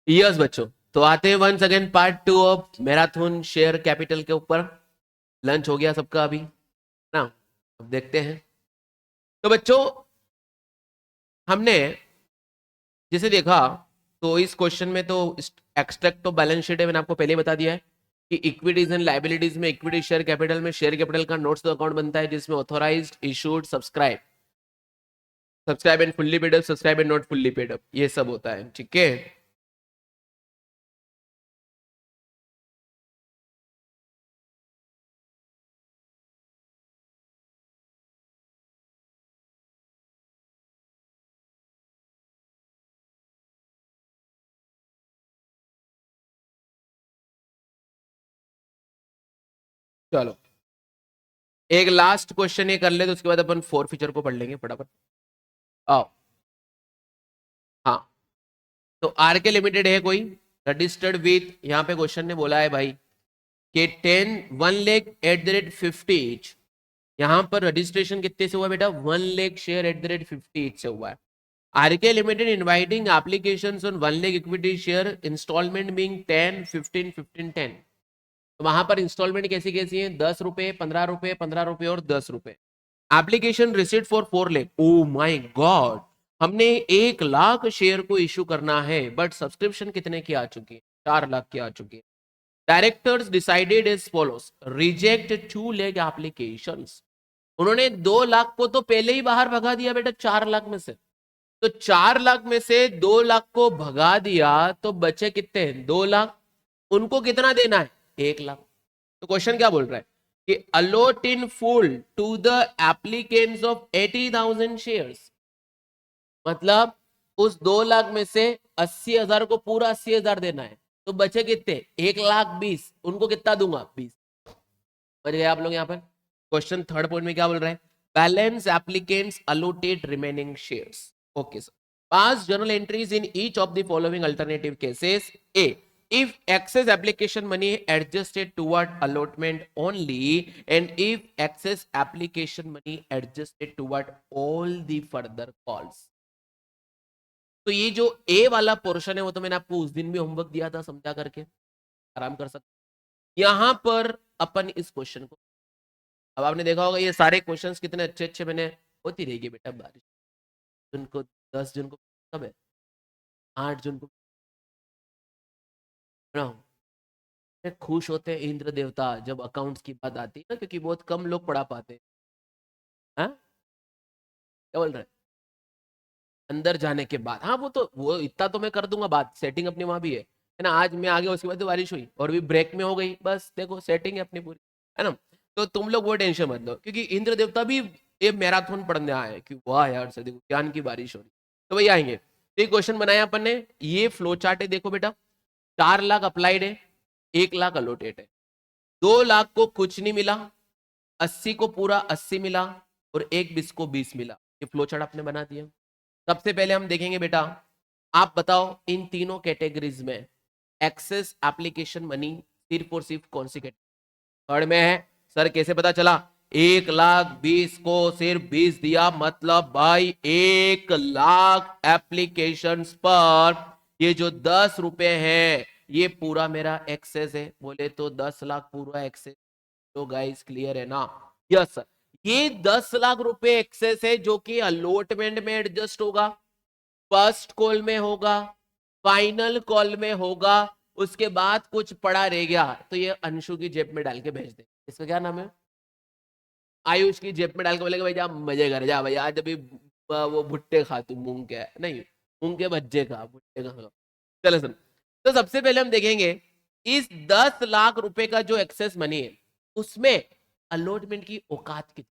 Yes बच्चों, तो आते हैं once again part 2 of marathon share capital के ऊपर। लंच हो गया सबका अभी ना? अब देखते हैं। तो बच्चों, हमने जिसे देखा, तो इस क्वेश्चन में तो एक्सट्रैक्ट तो बैलेंस शीट है, मैंने आपको पहले ही बता दिया है कि इक्विटीज एंड लाइबिलिटीज में इक्विटी शेयर कैपिटल में शेयर कैपिटल का नोट्स तो अकाउंट बनता है जिसमें authorised, issued, subscribe, subscribe and fully paid up, subscribe and not fully paid up, ये सब होता है। ठीक है, चलो एक लास्ट क्वेश्चन ये कर ले, तो उसके बाद अपन फोर फीचर को पढ़ लेंगे फटाफट। आओ। हाँ, तो आर के लिमिटेड है कोई, रजिस्टर्ड विथ, यहाँ पे क्वेश्चन ने बोला है भाई कि 1 लाख 50 ईच। यहाँ पर रजिस्ट्रेशन कितने से हुआ बेटा? 1 लाख शेयर @50 ईच से हुआ है। RK limited inviting applications on 1 lakh equity share, instalment being 10, 15, 15, 10। तो वहां पर इंस्टॉलमेंट कैसी कैसी है? 10 रुपए, 15 रुपए, 15 रुपए और 10 रुपए। Application receipt for 4 lakh. Oh my God, हमने 1 लाख शेयर को इशू करना है, बट सब्सक्रिप्शन कितने की आ चुकी है? 4 लाख की आ चुकी है। Directors decided as follows, reject 2 lakh applications. उन्होंने 2 लाख को तो पहले ही बाहर भगा दिया बेटा 4 लाख में से। तो 4 लाख में से 2 लाख को भगा दिया, तो बचे कितने? 2 लाख। उनको कितना देना है? 1 लाख। तो क्वेश्चन क्या बोल रहा है कि allot in full to the applicants of 80,000 shares. मतलब उस 2 लाख में से 80,000 को पूरा 80,000 देना है, तो बचे कितने? 1,20,000। उनको कितना दूंगा? 20। समझ गए आप लोग? यहाँ पर क्वेश्चन थर्ड पॉइंट में क्या बोल रहे हैं? Balance applicants allotted remaining shares. Okay sir, pass journal entries in each of the following alternative cases. A, if excess application money adjusted toward allotment only, and if excess application money adjusted toward all the further calls. तो ये जो ए वाला portion है वो तो मैंने आपको उस दिन भी होमवर्क दिया था, समझा करके आराम कर सकते। यहां पर अपन इस क्वेश्चन को, अब आपने देखा होगा ये सारे क्वेश्चंस कितने अच्छे अच्छे मैंने, होती रहेगी बेटा बारिश। जून को, 10 जून को कब है? 8 जून को ना। खुश होते हैं इंद्र देवता जब अकाउंट्स की बात आती है ना, क्योंकि बहुत कम लोग पढ़ा पाते हैं। हाँ, क्या बोल रहे हैं? अंदर जाने के बाद, हाँ वो तो, वो इतना तो मैं कर दूंगा, बात सेटिंग अपनी वहां भी है ना। आज मैं आ गया, उसके बाद तो बारिश हुई और भी ब्रेक में हो गई, बस देखो सेटिंग है अपनी पूरी, है ना। तो तुम लोग वो टेंशन मत लो, क्योंकि इंद्र देवता भी ये मैराथन पढ़ने आए हैं कि वाह यार सर देखो ज्ञान की बारिश हो रही। तो वही आएंगे। तो ये क्वेश्चन बनाया अपन ने, ये फ्लो चार्ट है, देखो बेटा। 4 लाख अप्लाइड है, 1 लाख अलोटेड है। 2 लाख को कुछ नहीं मिला, 80 को पूरा 80 मिला, और 1 20 को 20 मिला। ये फ्लो चार्ट आपने बना दिया। सबसे पहले हम देखेंगे बेटा, आप बताओ इन तीनों कैटेगरीज में एक्सेस एप्लीकेशन मनी सिर्फ और सिर्फ कौन सी कैटेगरी थर्ड में है? सर कैसे पता चला? 1,20,000 को सिर्फ 20 दिया, मतलब भाई 1 लाख एप्लीकेशन पर ये जो 10 रुपए है ये पूरा मेरा एक्सेस है। बोले तो 10 लाख पूरा एक्सेस। तो गाइस क्लियर है ना? यस सर, ये 10 लाख रुपए एक्सेस है जो कि अलॉटमेंट में एडजस्ट होगा, फर्स्ट कॉल में होगा, फाइनल कॉल में होगा, उसके बाद कुछ पड़ा रह गया तो ये अंशु की जेब में डाल के भेज दे। इसका क्या नाम है? आयुष की जेब में डाल के बोलेगा भाई जा मजे कर, जा भाई आज अभी वो भुट्टे खा, तू मूंग के नहीं, मूंग के भज्जे खा, भुट्टे खा। चलो सुन, तो सबसे पहले हम देखेंगे इस 10 लाख रुपए का जो एक्सेस मनी है उसमें अलॉटमेंट की औकात कितनी।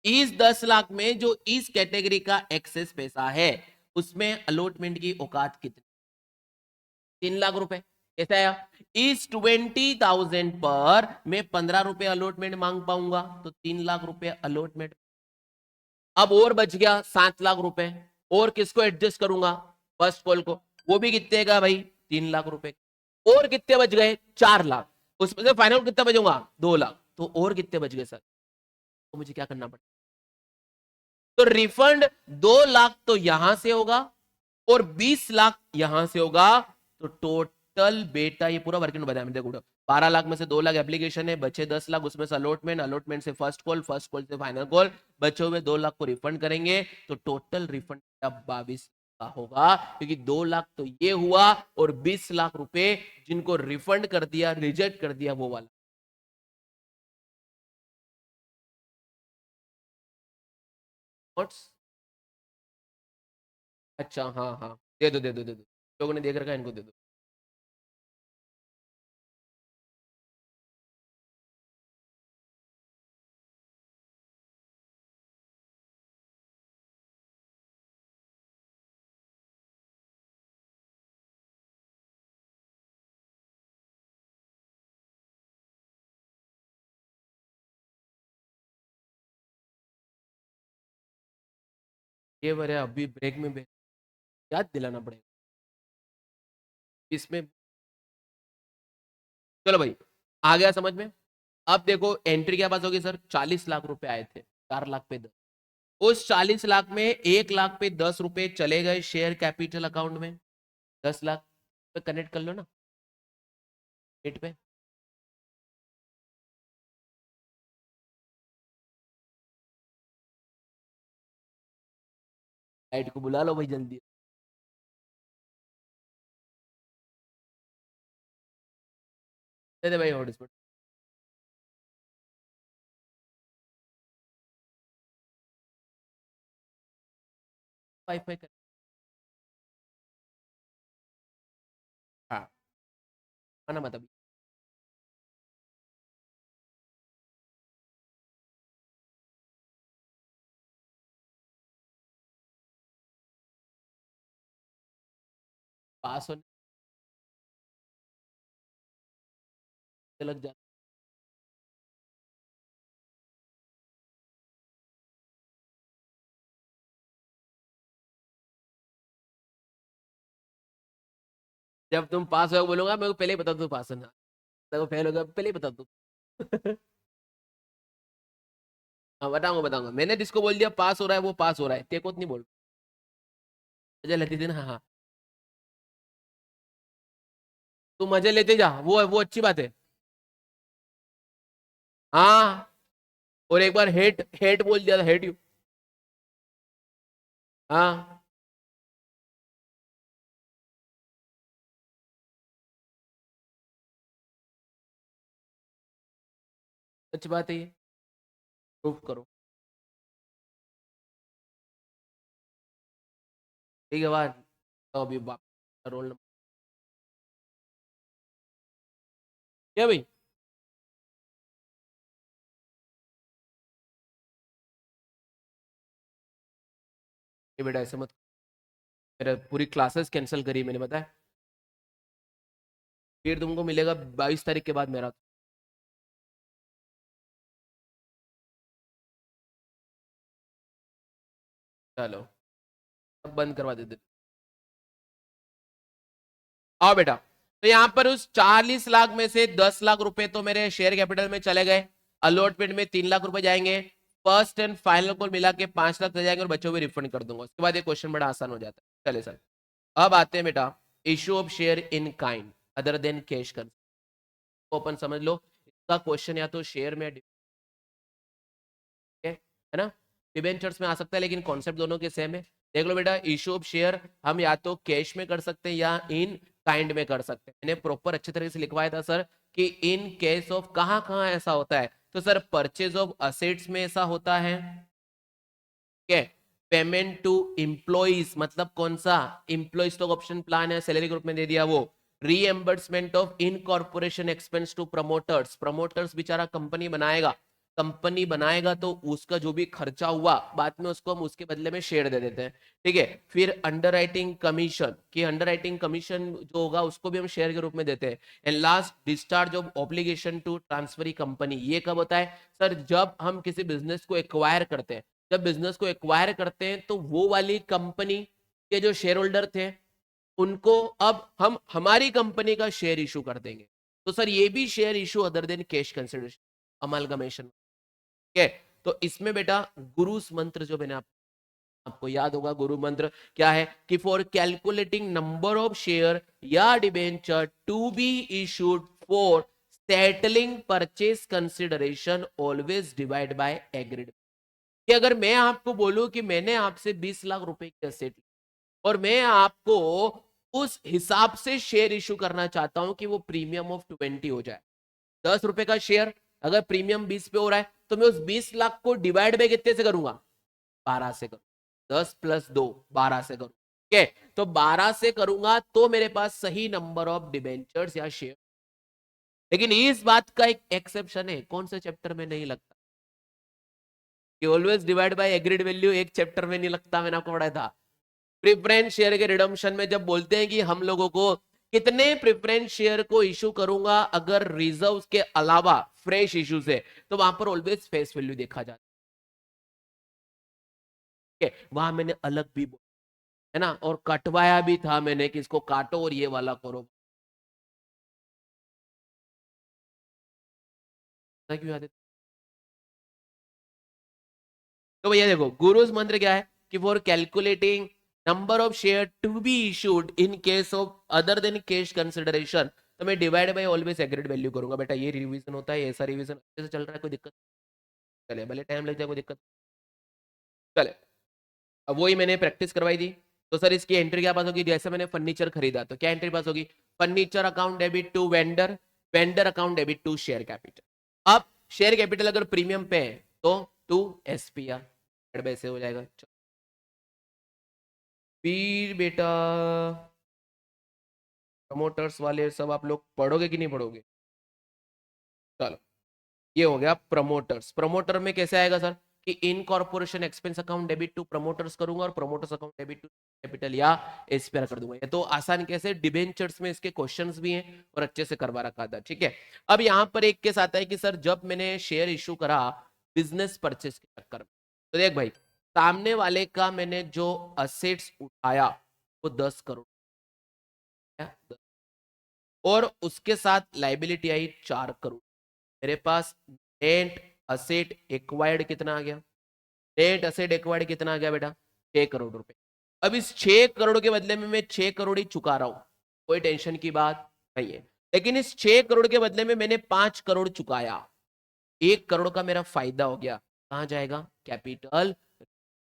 इस 10 लाख में जो इस कैटेगरी का एक्सेस पैसा है उसमें अलॉटमेंट की औकात कितनी? 3 लाख रुपए। कैसे आया? इस 20,000 पर मैं 15 रुपए अलॉटमेंट मांग पाऊंगा, तो 3 लाख रुपए अलॉटमेंट। अब और बच गया 7 लाख रुपए, और किसको एडजस्ट करूंगा? फर्स्ट कॉल को। वो भी कितने का भाई? 3 लाख रुपए। और कितने बच गए? 4 लाख। उसमें से फाइनल कितना बचूंगा? 2 लाख। तो और कितने बच गए सर? तो मुझे क्या करना पड़ेगा? तो रिफंड 2 लाख तो यहां से होगा और 20 लाख यहां से होगा। तो टोटल बेटा ये पूरा वर्किंग बताया देखो, 12 लाख में से 2 लाख एप्लीकेशन है, बचे 10 लाख, उसमें से अलॉटमेंट, अलॉटमेंट से फर्स्ट कॉल, फर्स्ट कॉल से फाइनल कॉल, बचे हुए 2 लाख को रिफंड करेंगे। तो टोटल रिफंड 22 का होगा, क्योंकि 2 लाख तो ये हुआ और 20 लाख रुपए जिनको रिफंड कर दिया, रिजेक्ट कर दिया, वो वाला। What's? अच्छा हाँ हाँ, दे दो दे दो दे दो, लोगों ने देख रखा है, इनको दे दो। ये बड़े अभी ब्रेक में याद दिलाना पड़ेगा इसमें। चलो भाई, आ गया समझ में। अब देखो एंट्री क्या पास होगी सर, 40 लाख रुपए आए थे, 4 लाख पे 10, उस 40 लाख में 1 लाख पे 10 रुपए चले गए शेयर कैपिटल अकाउंट में, 10 लाख पे कनेक्ट कर लो ना डेट पे। लाइट को बुला लो भाई जल्दी। दे दे भाई हॉटस्पॉट। वाईफाई कर, हाँ आना मत अभी। पास होने लग जाता, जब तुम पास हो बोलूंगा मैं को पहले ही बता दो पास होना, तो फेल होगा पहले ही बता दो। हाँ बताऊंगा बताऊंगा, मैंने जिसको बोल दिया पास हो रहा है वो पास हो रहा है, तेरे को तो नहीं बोल। मजा लेती थी ना, हाँ हाँ, तू मजे लेते जा, वो अच्छी बात है। हाँ, और एक बार हेट हेट बोल दिया था, हेट यू। हाँ अच्छी बात है ये, प्रूफ करो। ठीक है बात, तो अभी बाप रोल नंबर क्या भाई। ये बेटा ऐसे मत, मेरा पूरी क्लासेस कैंसिल करी मैंने बताया, फिर तुमको मिलेगा 22 तारीख के बाद मेरा। चलो अब बंद करवा देते। आओ बेटा, तो यहाँ पर उस 40 लाख में से 10 लाख रुपए तो मेरे शेयर कैपिटल में चले गए, अलॉटमेंट में 3 लाख रुपए जाएंगे, फर्स्ट एंड फाइनल को मिला के 5 लाख चले जाएंगे और बच्चों को रिफंड कर दूंगा। उसके बाद ये क्वेश्चन बड़ा आसान हो जाता है। चले सर, अब आते हैं बेटा issue of share in kind other than cash कर, तो अपन समझ लो इसका क्वेश्चन या तो शेयर में है ना, डिबेंचर्स में आ सकता है, लेकिन कॉन्सेप्ट दोनों के सेम है। देख लो बेटा, इशू ऑफ शेयर हम या तो कैश में कर सकते हैं या इन काइंड में कर सकते हैं। मैंने प्रॉपर अच्छे तरीके से लिखवाया था सर कि इन केस ऑफ कहां कहां ऐसा होता है, तो सर परचेज ऑफ असेट्स में ऐसा होता है, ठीक है, पेमेंट टू इम्प्लॉइज मतलब कौन सा, इम्प्लॉय स्टॉक ऑप्शन प्लान है, सैलरी ग्रुप में दे दिया वो, reimbursement of incorporation expense to promoters, promoters बेचारा कंपनी बनाएगा, कंपनी बनाएगा तो उसका जो भी खर्चा हुआ बाद में उसको हम उसके बदले में शेयर दे देते हैं, ठीक है। फिर अंडरराइटिंग कमीशन, कि अंडरराइटिंग कमीशन जो होगा उसको भी हम शेयर के रूप में देते हैं। And last discharge of obligation to transferee company, ये कब होता है सर, जब हम किसी बिजनेस को एक्वायर करते हैं, जब बिजनेस को एक्वायर करते हैं तो वो वाली कंपनी के जो शेयर होल्डर थे उनको अब हम हमारी कंपनी का शेयर इशू कर देंगे, तो सर ये भी share issue other than cash consideration, amalgamation, ठीक है। तो इसमें बेटा गुरुस मंत्र जो मैंने आप आपको याद होगा गुरु मंत्र क्या है कि for calculating number of share या debenture to be issued for settling purchase consideration always divide by agreed. कि अगर मैं आपको बोलूं कि मैंने आपसे 20 लाख रुपए की एसेट और मैं आपको उस हिसाब से शेयर इशू करना चाहता हूं कि वो प्रीमियम ऑफ 20 हो जाए, 10 रुपए का शेयर अगर प्रीमियम 20 पे हो रहा है तो मैं उस 20 लाख को डिवाइड बाय कितने से करूंगा, 12 से करूंगा, 10 + 2 12 से करूंगा। ठीक है, तो 12 से करूंगा तो मेरे पास सही नंबर ऑफ डिबेंचर्स या शेयर। लेकिन इस बात का एक एक्सेप्शन है, कौन से चैप्टर में नहीं लगता कि always divide by agreed value, एक चैप्टर में नहीं लगता, मैंने आपको पढ़ाया था। प्रेफरेंस शेयर के रिडम्पशन में जब बोलते हैं कि हम लोगों को कितने प्रेफरेंस शेयर को इशू करूंगा अगर रिजर्व के अलावा फ्रेश इशू से, तो वहां पर ऑलवेज फेस वैल्यू देखा जाता है। वहां मैंने अलग भी बोला है ना, और कटवाया भी था मैंने कि इसको काटो और ये वाला करो। क्यों याद है? तो भैया देखो गुरुज मंत्र क्या है कि for calculating number of share to be issued in case of other than cash consideration, तो मैं divide by always agreed value करूंगा। बेटा ये रिवीजन होता है, ऐसा रिवीजन अच्छे से चल रहा है, कोई दिक्कत चले भले टाइम लग जाए, कोई दिक्कत चले। अब वही मैंने प्रैक्टिस करवाई थी। तो सर इसकी एंट्री क्या पास होगी, जैसे मैंने फर्नीचर खरीदा तो क्या एंट्री पास होगी, furniture account debit to vendor, vendor account debit to share capital. अब शेयर कैपिटल अगर प्रीमियम पे है तो टू एसपीआर वैसे हो जाएगा। फिर बेटा प्रमोटर्स वाले सब आप लोग पढ़ोगे कि नहीं पढ़ोगे, चलो ये हो गया प्रमोटर्स। प्रमोटर में कैसे आएगा सर कि incorporation expense account debit to promoters करूंगा और promoters account debit to capital या एसपीआर कर दूंगा। ये तो आसान कैसे, डिबेंचर्स में इसके क्वेश्चंस भी हैं और अच्छे से करवा रखा था। ठीक है, अब यहां पर एक केस आता है कि सर जब मैंने शेयर इशू करा बिजनेस परचेस के चक्कर में, तो देख भाई सामने वाले का मैंने जो असेट्स उठाया वो 10 करोड़ है, और उसके साथ लाइबिलिटी आई 4 करोड़। मेरे पास नेट असेट एक्वायर्ड कितना आ गया, नेट असेट एक्वायर्ड कितना आ गया बेटा, 6 करोड़ रुपए। अब इस 6 करोड़ के बदले में मैं 6 करोड़ ही चुका रहा हूं, कोई टेंशन की बात नहीं है। लेकिन इस 6 करोड़ के बदले में मैंने 5 करोड़ चुकाया, 1 करोड़ का मेरा फायदा हो गया, कहां जाएगा कैपिटल,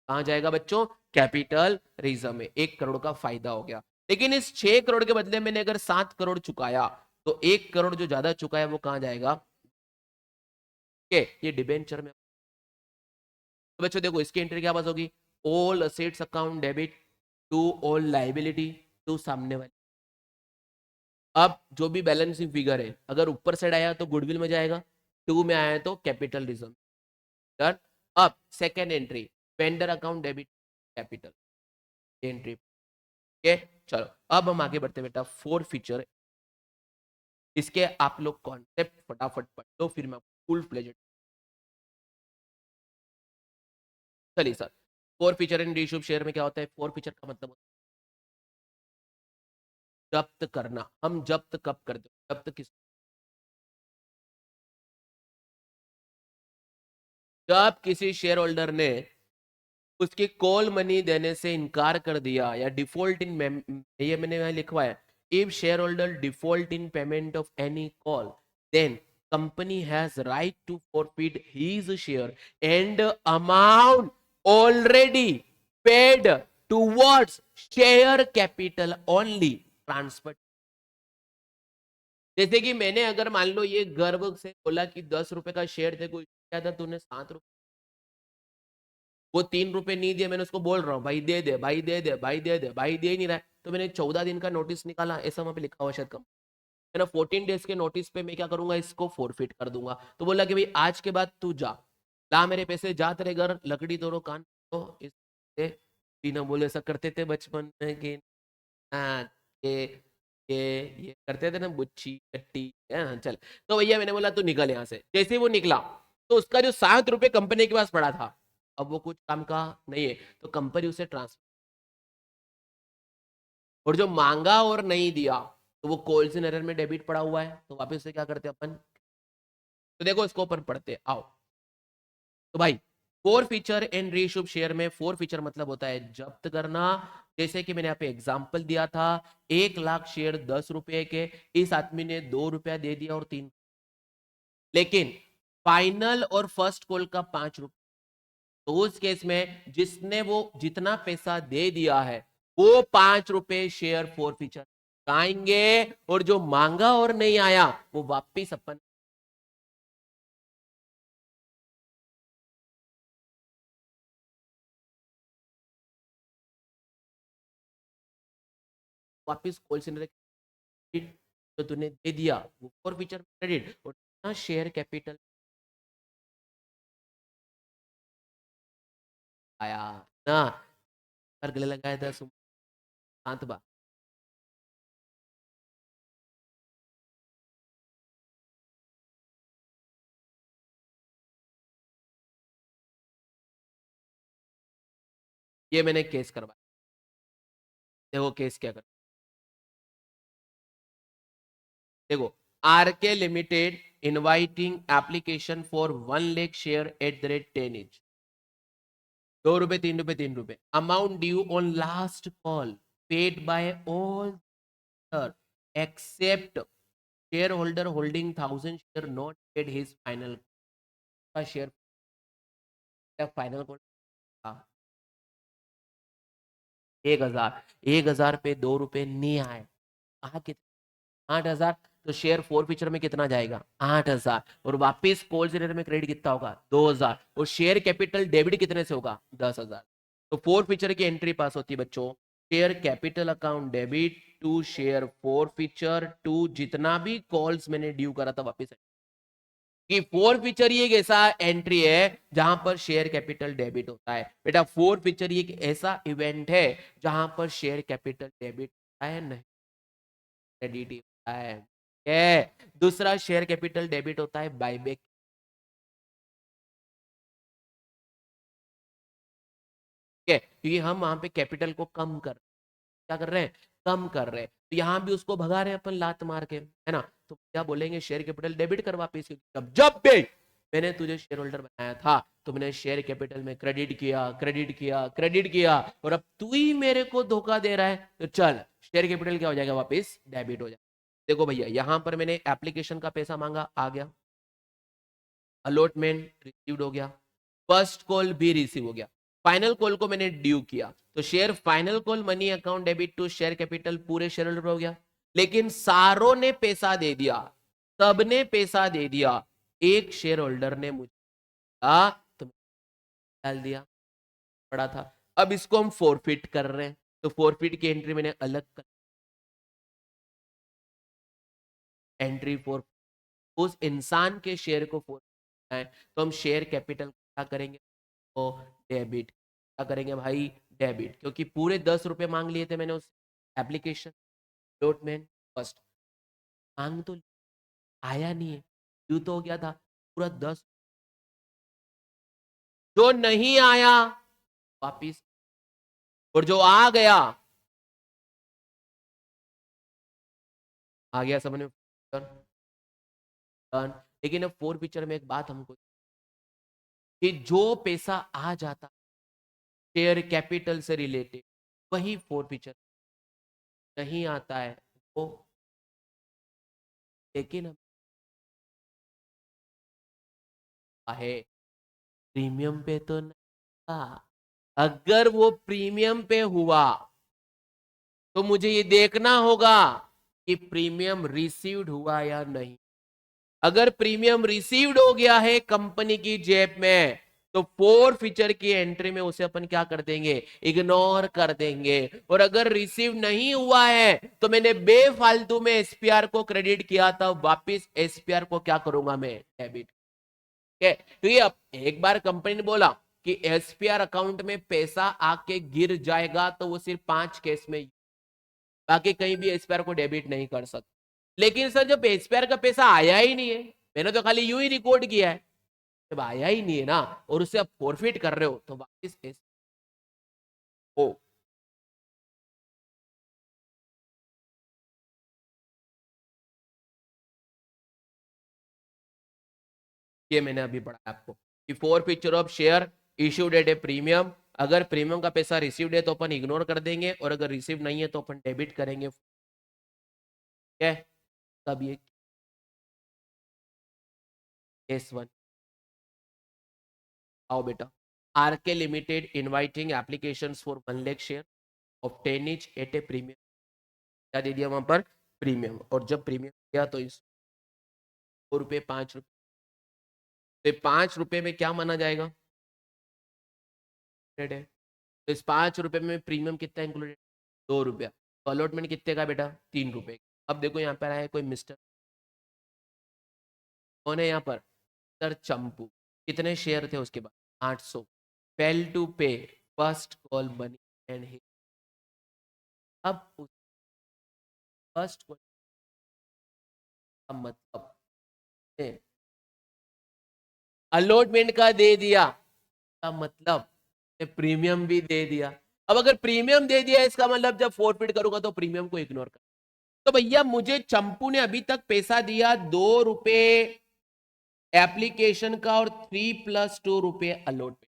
कहां जाएगा बच्चों कैपिटल रिजर्व में, 1 करोड़ का फायदा हो गया। लेकिन इस 6 करोड़ के बदले मैंने अगर 7 करोड़ चुकाया तो 1 करोड़ जो ज्यादा चुका है वो कहां जाएगा, ये डिबेंचर में। तो बच्चों देखो इसकी एंट्री क्या पास होगी, all assets account debit to all liability to सामने वाली। अब जो भी बैलेंसिंग फिगर है अगर ऊपर साइड आया तो गुडविल में जाएगा, टू में आया तो कैपिटल रिजर्व। डन। अब second entry vendor account debit capital entry. Okay चलो अब हम आगे बढ़ते बेटा, फोर फीचर इसके आप लोग कॉन्सेप्ट फटाफट पढ़ लो फिर मैं फुल प्लेजर। चलिए sir, four feature in reissued share में क्या होता है, फोर फीचर का मतलब जब्त करना। हम जब्त कब करते हैं, जब्त किस, जब किसी शेयर होल्डर ने उसकी कॉल मनी देने से इनकार कर दिया या डिफॉल्ट इन, ये मैंने यहाँ लिखवा है, if share holder default in payment of any call then company has right to forfeit his share and amount already paid towards share capital only transfer। जैसे कि मैंने अगर मान लो ये गर्व से बोला कि 10 रुपए का शेयर थे, कोई क्या था, तूने 7 रुपए, वो 3 रुपए नहीं दिए, मैंने उसको बोल रहा हूँ भाई दे दे भाई दे दे भाई दे दे, भाई दे ही नहीं रहा है, तो मैंने 14 दिन का नोटिस निकाला, ऐसा वहां पे लिखा हुआ शायद कम है ना, 14 डेज के नोटिस पे मैं क्या करूंगा, इसको फोरफिट कर दूंगा। तो बोला कि भाई आज के बाद तू जा, ला मेरे पैसे, जा तेरे घर लकड़ी तोड़ो कान, तो इससे तीनों बोले ऐसा करते थे बचपन में कि हाँ, ये करते थे ना बुच्ची कट्टी, हाँ चल। तो भैया मैंने बोला तू निकल यहाँ से, जैसे ही वो निकला तो उसका जो 7 रुपए कंपनी के पास पड़ा था अब वो कुछ काम का नहीं है, तो कंपनी उसे ट्रांसफर, और जो मांगा और नहीं दिया तो वो कॉल्स इन एरर में डेबिट पड़ा हुआ है, तो वापस से क्या करते अपन, तो देखो इसको अपन पढ़ते आओ। तो भाई four feature in reissued share में फोर फीचर मतलब होता है जब्त करना। जैसे कि मैंने यहाँ पे एग्जांपल दिया था, 1 लाख शेयर 10 रुपए के, इस आदमी ने 2 रुपया दे दिया और 3, लेकिन फाइनल और फर्स्ट कॉल का 5 रुपए। तो उस केस में जिसने वो जितना पैसा दे दिया है वो 5 रुपए शेयर फोर फीचर आएंगे, और जो मांगा और नहीं आया वो वापिस अपन वापिस कॉल सेंटर जो तूने दे दिया वो फोर फीचर क्रेडिट, और ना शेयर कैपिटल आया ना, कर गले लगाया था शांत बा। ये मैंने केस करवाया, देखो केस क्या कर, देखो RK limited inviting application for 1 lakh share at the rate 10 each, 2 रुपए 3 रुपए 3 रुपए, amount due on last call paid by all except share holder holding 1000 share not paid his final का शेयर, फाइनल कॉल 1,000 पे 2 रुपए नहीं आए, कहा कितना 8,000, तो शेयर फोर फीचर में कितना जाएगा 8,000, और वापिस कॉल सेंटर में क्रेडिट कितना होगा 2,000, और शेयर कैपिटल डेबिट कितने से होगा 10,000। तो फोर फीचर की एंट्री पास होती है बच्चों, share capital account debit to share forfeiture to जितना भी कॉल्स मैंने ड्यू करा था वापिस, कि फोर फीचर ये एक ऐसा एंट्री है जहां पर शेयर कैपिटल डेबिट होता है। बेटा फोर फीचर ये एक ऐसा इवेंट है जहां पर शेयर कैपिटल डेबिट होता है, नहीं क्रेडिट होता है। दूसरा शेयर कैपिटल डेबिट होता है बायबैक, क्योंकि हम वहां पे कैपिटल को कम कर, क्या कर रहे हैं कम कर रहे हैं, तो यहाँ भी उसको भगा रहे हैं अपन लात मार के, है ना। तो क्या बोलेंगे शेयर कैपिटल डेबिट कर वापिस, जब भी मैंने तुझे शेयर होल्डर बनाया था तो मैंने शेयर कैपिटल में क्रेडिट किया क्रेडिट किया क्रेडिट किया, और अब तू ही मेरे को धोखा दे रहा है, तो चल शेयर कैपिटल क्या हो जाएगा वापिस डेबिट हो जाएगा। देखो भैया यहाँ पर मैंने एप्लीकेशन का पैसा मांगा आ गया, अलॉटमेंट रिसीव्ड हो गया, फर्स्ट कॉल भी रिसीव हो गया, फाइनल कॉल को मैंने ड्यू किया, तो share final call money account debit to share capital पूरे शेयर होल्डर हो गया। लेकिन सारों ने पैसा दे दिया, सबने पैसा दे दिया, एक शेयर होल्डर ने मुझे कहा तो डाल दिया पड़ा था, अब इसको हम फोरफिट कर रहे हैं, तो फोरफिट की एंट्री मैंने अलग कर, एंट्री फॉर उस इंसान के शेयर को फोर है, तो हम शेयर कैपिटल क्या करेंगे तो डेबिट, क्या करेंगे भाई डेबिट, क्योंकि पूरे 10 रुपए मांग लिए थे मैंने उस एप्लीकेशन डॉटमेंट फर्स्ट, मांग तो आया नहीं है, ड्यू तो हो गया था पूरा 10, जो नहीं आया वापिस, और जो आ गया आ गया समझ में डन। लेकिन अब फोर पिक्चर में एक बात हमको, कि जो पैसा आ जाता शेयर कैपिटल से रिलेटेड वही फोर पिक्चर नहीं आता है वो, लेकिन है प्रीमियम पे तो नहीं था। अगर वो प्रीमियम पे हुआ तो मुझे ये देखना होगा कि प्रीमियम रिसीव्ड हुआ या नहीं। अगर प्रीमियम रिसीव्ड हो गया है कंपनी की जेब में, तो फोर फीचर की एंट्री में उसे अपन क्या कर देंगे इग्नोर कर देंगे, और अगर रिसीव नहीं हुआ है तो मैंने बेफालतू में एसपीआर को क्रेडिट किया था, वापिस एसपीआर को क्या करूंगा मैं डेबिट, है। तो ये अब एक बार कंपनी ने बोला कि एसपीआर अकाउंट में पैसा आके गिर जाएगा तो वो सिर्फ 5 केस में, बाकी कहीं भी एसपीआर को डेबिट नहीं कर सकते। लेकिन सर जब एसपीआर का पैसा आया ही नहीं है, मैंने तो खाली यूं ही रिकॉर्ड किया है, जब आया ही नहीं है ना और उसे आप फॉरफिट कर रहे हो तो वापिस ओ, ये मैंने अभी पढ़ा आपको कि forfeiture of share issue date है प्रीमियम, अगर प्रीमियम का पैसा रिसीव्ड है तो अपन इग्नोर कर देंगे, और अगर रिसीव नहीं है तो अपन डेबिट करेंगे। ठीक है, तब ये केस 1। आओ बेटा, RK limited inviting applications for 1 lakh share of 10 each at a premium. क्या दे दिया वहां पर? प्रीमियम। और जब प्रीमियम दिया तो इस ₹4 ₹5, तो 5 रुपए में क्या माना जाएगा? है। तो इस ₹5 में प्रीमियम कितना इंक्लूडेड? ₹2। तो अलॉटमेंट कितने का बेटा? ₹3। अब देखो यहाँ पर आया कोई मिस्टर, कौन है यहाँ पर? सर चंपू। कितने शेयर थे उसके बाद? 800। फेल टू पे first call money and he. अब फर्स्ट कॉल का मतलब अलॉटमेंट का दे दिया, का मतलब प्रीमियम भी दे दिया। अब अगर प्रीमियम दे दिया इसका मतलब जब फोरफिट करूंगा तो प्रीमियम को इग्नोर कर। तो भैया मुझे चंपू ने अभी तक पैसा दिया ₹2 एप्लीकेशन का, और 3 + 2 अलॉटमेंट।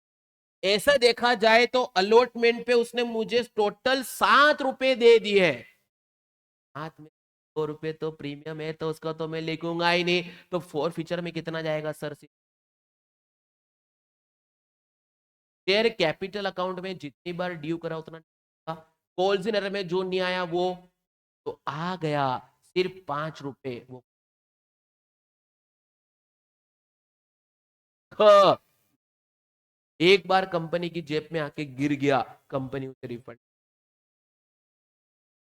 ऐसा देखा जाए तो अलॉटमेंट पे उसने मुझे टोटल ₹7 दे दिए हैं। हाथ में ₹2 तो प्रीमियम है, तो उसका तो मैं लिखूंगा ही नहीं। तो फोर फीचर में कितना जाएगा सर? शेयर कैपिटल अकाउंट में जितनी बार ड्यू करा उतना कॉल्स में जो नहीं आया वो तो आ गया सिर्फ ₹5। वो हाँ, एक बार कंपनी की जेब में आके गिर गया, कंपनी उसे रिफंड।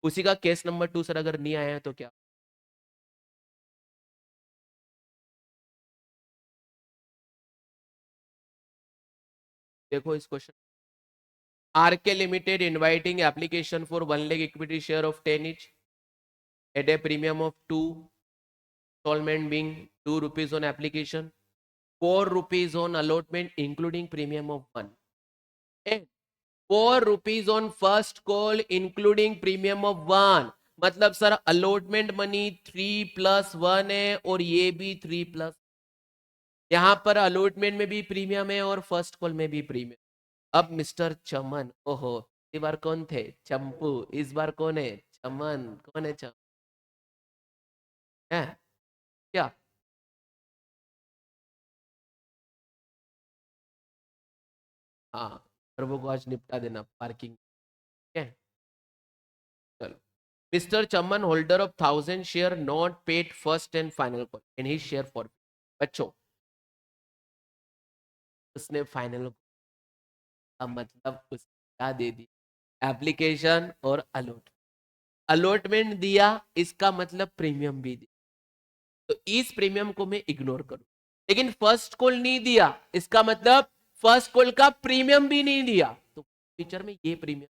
उसी का केस नंबर 2 सर अगर नहीं आया तो क्या? देखो इस question, RK limited inviting application for 1 lakh equity share of 10 each at a premium of 2, installment being ₹2 on application, ₹4 on allotment including premium of 1, and ₹4 on first call including premium of 1। मतलब sir allotment money 3 + 1 है, और ये भी 3+। यहां पर allotment में भी premium है और फर्स्ट कॉल में भी प्रीमियम। अब मिस्टर चमन, ओहो, इस बार कौन थे? चंपू। इस बार कौन है? चमन। कौन है चमन? है क्या? हाँ, प्रभु को आज निपटा देना पार्किंग। है, चलो। Mister Chaman holder of 1000 share not paid first and final call in his share for. बच्चों, उसने फाइनल का मतलब उस क्या दे दी? एप्लीकेशन और अलॉट। अलॉटमेंट दिया, इसका मतलब प्रीमियम भी दिया, तो इस प्रीमियम को मैं इग्नोर करूं। लेकिन फर्स्ट कॉल नहीं दिया, इसका मतलब फर्स्ट कॉल का प्रीमियम भी नहीं दिया, तो फ्यूचर में ये प्रीमियम।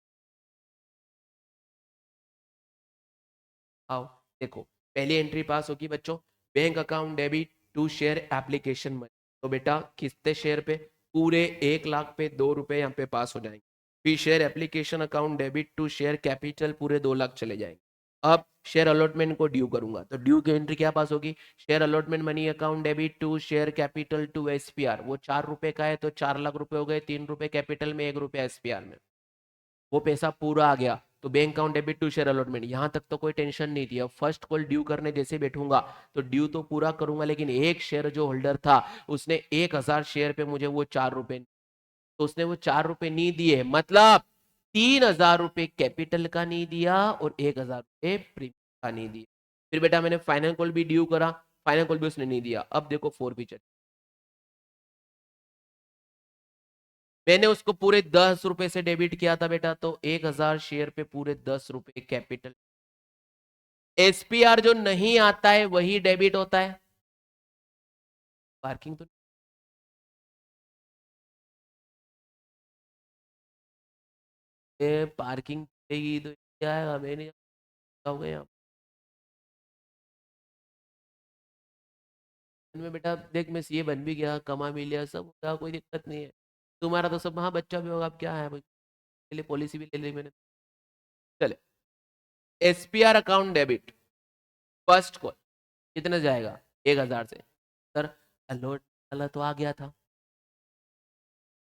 आओ देखो, पहली एंट्री पास होगी बच्चों, bank account debit to share application money. तो बेटा कितने शेयर पे? पूरे 1 लाख पे ₹2 यहाँ पे पास हो जाएंगे। फिर share application account debit to share capital पूरे 2 लाख चले जाएंगे। अब शेयर अलॉटमेंट को ड्यू करूंगा, तो ड्यू की एंट्री क्या पास होगी? Share allotment money account debit to share capital to SPR. वो ₹4 का है तो ₹4 लाख हो गए, ₹3 कैपिटल में, ₹1 एसपीआर में। वो पैसा पूरा आ गया, तो bank account debit to share allotment, यहां तक तो कोई टेंशन नहीं थी। अब फर्स्ट कॉल ड्यू करने जैसे बैठूंगा तो ड्यू तो पूरा करूंगा, लेकिन एक शेयर जो होल्डर था उसने 1000 शेयर पे मुझे वो ₹4, तो उसने वो ₹4 नहीं दिए, मतलब ₹3000 कैपिटल का नहीं दिया और ₹1000 प्रीमियम का नहीं दिया। फिर बेटा मैंने फाइनल कॉल भी ड्यू करा, फाइनल कॉल भी उसने नहीं दिया। अब देखो फोर फीचर, मैंने उसको पूरे ₹10 से डेबिट किया था बेटा, तो 1000 शेयर पे पूरे ₹10 कैपिटल। एसपीआर जो नहीं आता है वही डेबिट होता है। पार्किंग तो ये पार्किंग देगी तो क्या है, हमें नहीं हो गया में बेटा। देख मैं सीए बन भी गया, कमा भी लिया, सब होगा, कोई दिक्कत नहीं है। तुम्हारा तो सब, हाँ बच्चा भी होगा, अब क्या है भाई, के लिए पॉलिसी भी ले ली मैंने। चले, SPR account debit first call कितने जाएगा? 1000 से। सर अलर्ट वाला तो आ गया था,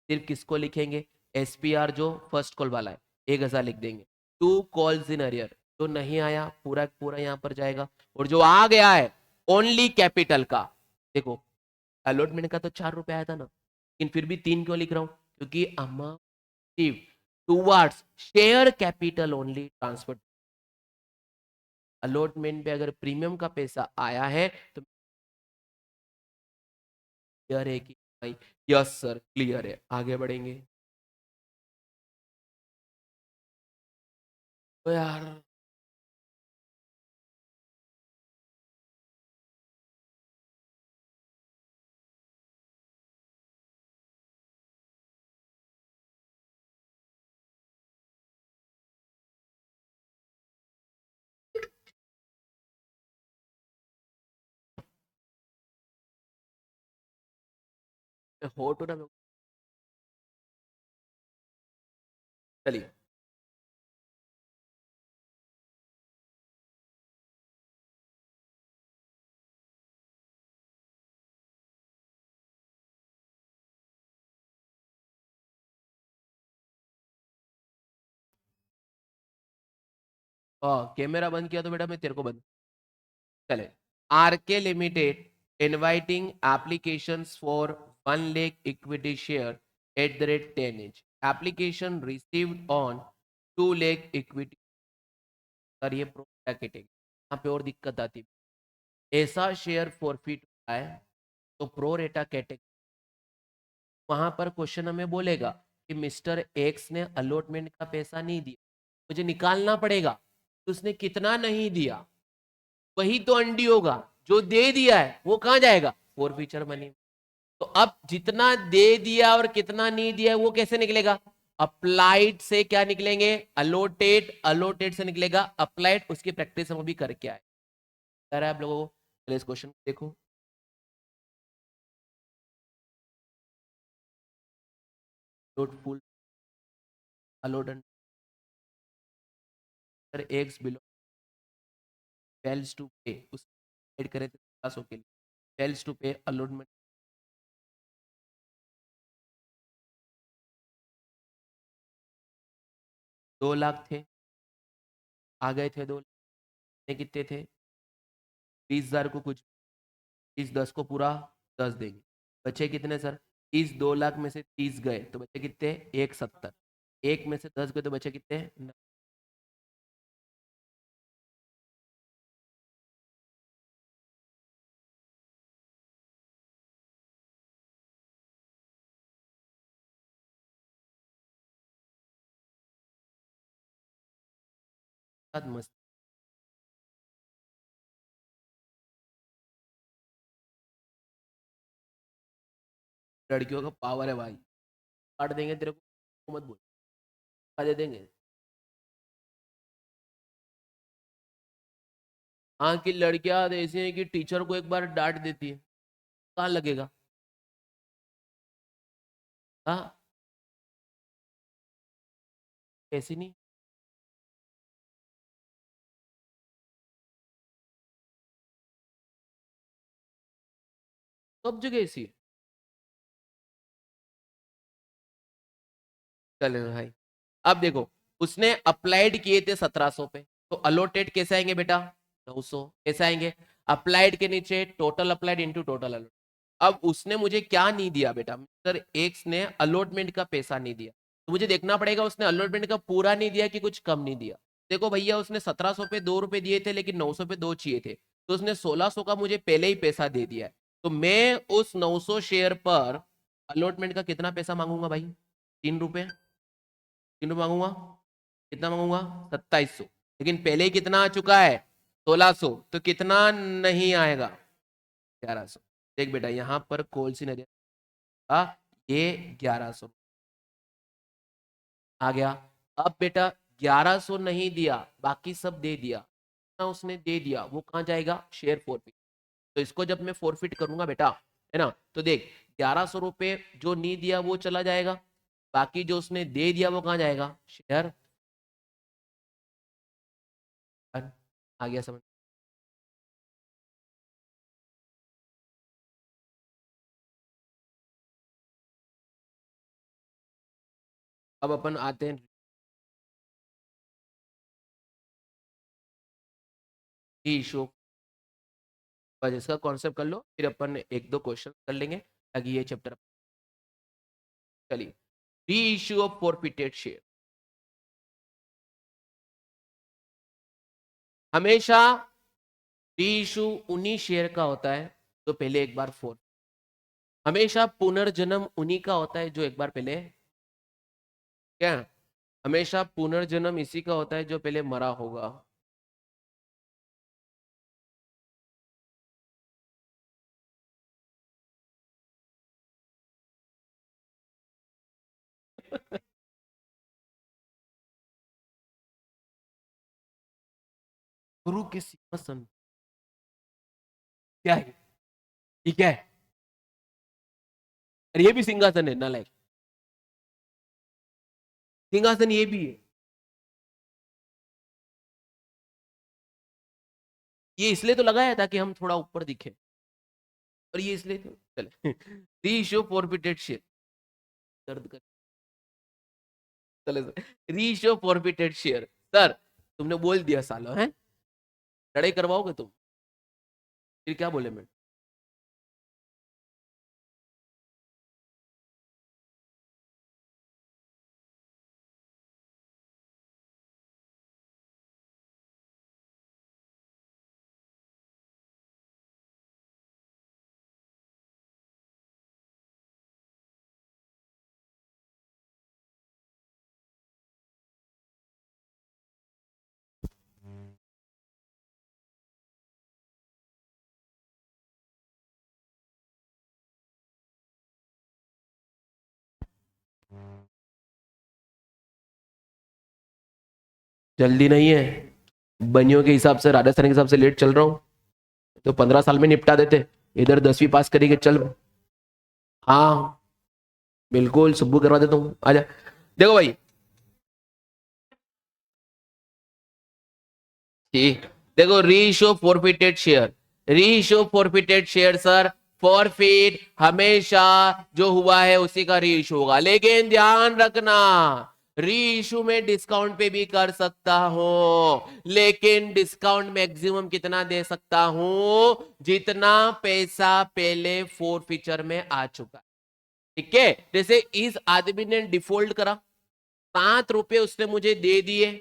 सिर्फ किसको लिखेंगे, SPR जो फर्स्ट कॉल वाला है 1000 लिख देंगे। 2 कॉल्स इन अरियर, जो नहीं आया पूरा पूरा यहाँ पर जाएगा, और जो आ गया है ओनली कैपिटल का, देखो अलॉटमेंट का तो 4 रुपए आया था ना, लेकिन फिर भी 3 क्यों लिख रहा हूं, क्योंकि amount towards share capital only transfer. Allotment पे अगर प्रीमियम का पैसा आया है तो क्लियर है कि भाई, यस सर क्लियर है, आगे बढ़ेंगे। तो यार हो तो ना, चलिए कैमरा बंद किया तो बेटा मैं तेरे को बंद, चले। RK limited inviting applications for 1 lakh equity share at the rate 10 each, application received on 2 lakh equity. Sir ये प्रो कैटेगरी, यहाँ पे और दिक्कत आती है, ऐसा शेयर फॉरफिट होता है तो प्रो रेटा कैटेगरी, वहां पर क्वेश्चन हमें बोलेगा कि मिस्टर एक्स ने अलॉटमेंट का पैसा नहीं दिया, मुझे निकालना पड़ेगा कि उसने कितना नहीं दिया, वही तो अंडी होगा, जो दे दिया है वो कहां जाएगा, फॉरफीचर मनी। तो अब जितना दे दिया और कितना नहीं दिया है वो कैसे निकलेगा, अप्लाइड से क्या निकलेंगे, अलोटेड, अलोटेड से निकलेगा अप्लाइड, उसकी प्रैक्टिस हम अभी करके आए। कह रहा है आप लोगों को, चलिए इस क्वेश्चन देखो, लोड फुल अलोड X below fails to pay, उस ऐड करें थे 700 के लिए, fails to pay allotment 2 lakh थे, आ गए थे 2 लाख, कितने थे 20,000 को कुछ, इस 10 को पूरा 10 देंगे, बचे कितने सर, इस 2 लाख में से 30 गए तो बचे कितने 170, एक में से 10 गए तो बचे कितने मस्त। लड़कियों का पावर है भाई, काट देंगे तेरे को, मत बोल, दे देंगे। हाँ की लड़कियां ऐसी हैं कि टीचर को एक बार डांट देती है, कहाँ लगेगा, हाँ ऐसी नहीं, सब जगह ऐसी है। चले भाई, अब देखो उसने अप्लाइड किए थे 1700 पे, तो अलोटेड कैसे आएंगे बेटा 900, कैसे आएंगे, अप्लाइड के नीचे total applied into total allot. अब उसने मुझे क्या नहीं दिया बेटा, मिस्टर एक्स ने अलॉटमेंट का पैसा नहीं दिया, तो मुझे देखना पड़ेगा उसने अलॉटमेंट का पूरा नहीं दिया कि कुछ कम नहीं दिया। देखो भैया उसने 1700 पे 2 रुपए दिए थे लेकिन 900 पे 2 चाहिए थे, तो उसने 1600 का मुझे पहले ही पैसा दे दिया है, तो मैं उस 900 शेयर पर अलॉटमेंट का कितना पैसा मांगूंगा भाई, 3 रुपए, 3 रुपए मांगूंगा, कितना मांगूंगा 2700, लेकिन पहले ही कितना आ चुका है 1600, तो कितना नहीं आएगा 1100। देख बेटा यहाँ पर कौन सी नजर, ये 1100 आ गया। अब बेटा 1100 नहीं दिया, बाकी सब दे दिया, ना उसने दे दिया वो कहाँ जाएगा, शेयर फॉरफिट। तो इसको जब मैं फॉरफिट करूंगा बेटा, है ना, तो देख 1100 रुपए जो नहीं दिया वो चला जाएगा, बाकी जो उसने दे दिया वो कहाँ जाएगा, शेयर। आ गया समझ। अब अपन आते हैं इशू, बस इसका कॉन्सेप्ट कर लो, फिर अपन एक दो क्वेश्चन कर लेंगे ताकि ये चैप्टर। चलिए, री इश्यू ऑफ फॉरफिटेड शेयर। हमेशा री इशू उन्हीं शेयर का होता है जो पहले एक बार फोर, हमेशा पुनर्जन्म उन्हीं का होता है जो एक बार पहले क्या, हमेशा पुनर्जन्म इसी का होता है जो पहले मरा होगा। गुरु के सिंहासन क्या है, ये क्या है, अरे ये भी सिंहासन है नालायक, सिंहासन ये भी है, ये इसलिए तो लगाया था कि हम थोड़ा ऊपर दिखे, और ये इसलिए तो चले री इशू फॉरफिटेड शेयर, दर्द कर, चले री इशू फॉरफिटेड शेयर। सर तुमने बोल दिया सालो है, लड़ाई करवाओगे तुम, फिर क्या बोले मैं। जल्दी नहीं है, बनियों के हिसाब से, राजस्थान के हिसाब से लेट चल रहा हूँ, तो 15 साल में निपटा देते, इधर 10वीं पास करेंगे चल। हाँ बिल्कुल सुब्बू करवा देता हूँ, आजा। देखो भाई, ठीक, देखो reissue forfeited share, reissue forfeited share sir, forfeit हमेशा जो हुआ है उसी का रीइश्यू होगा, लेकिन ध्यान रखना री इशू में डिस्काउंट पे भी कर सकता हूं, लेकिन डिस्काउंट मैक्सिमम कितना दे सकता हूं, जितना पैसा पहले फोर फीचर में आ चुका। ठीक है, जैसे इस आदमी ने डिफॉल्ट करा, 7 रुपए उसने मुझे दे दिए,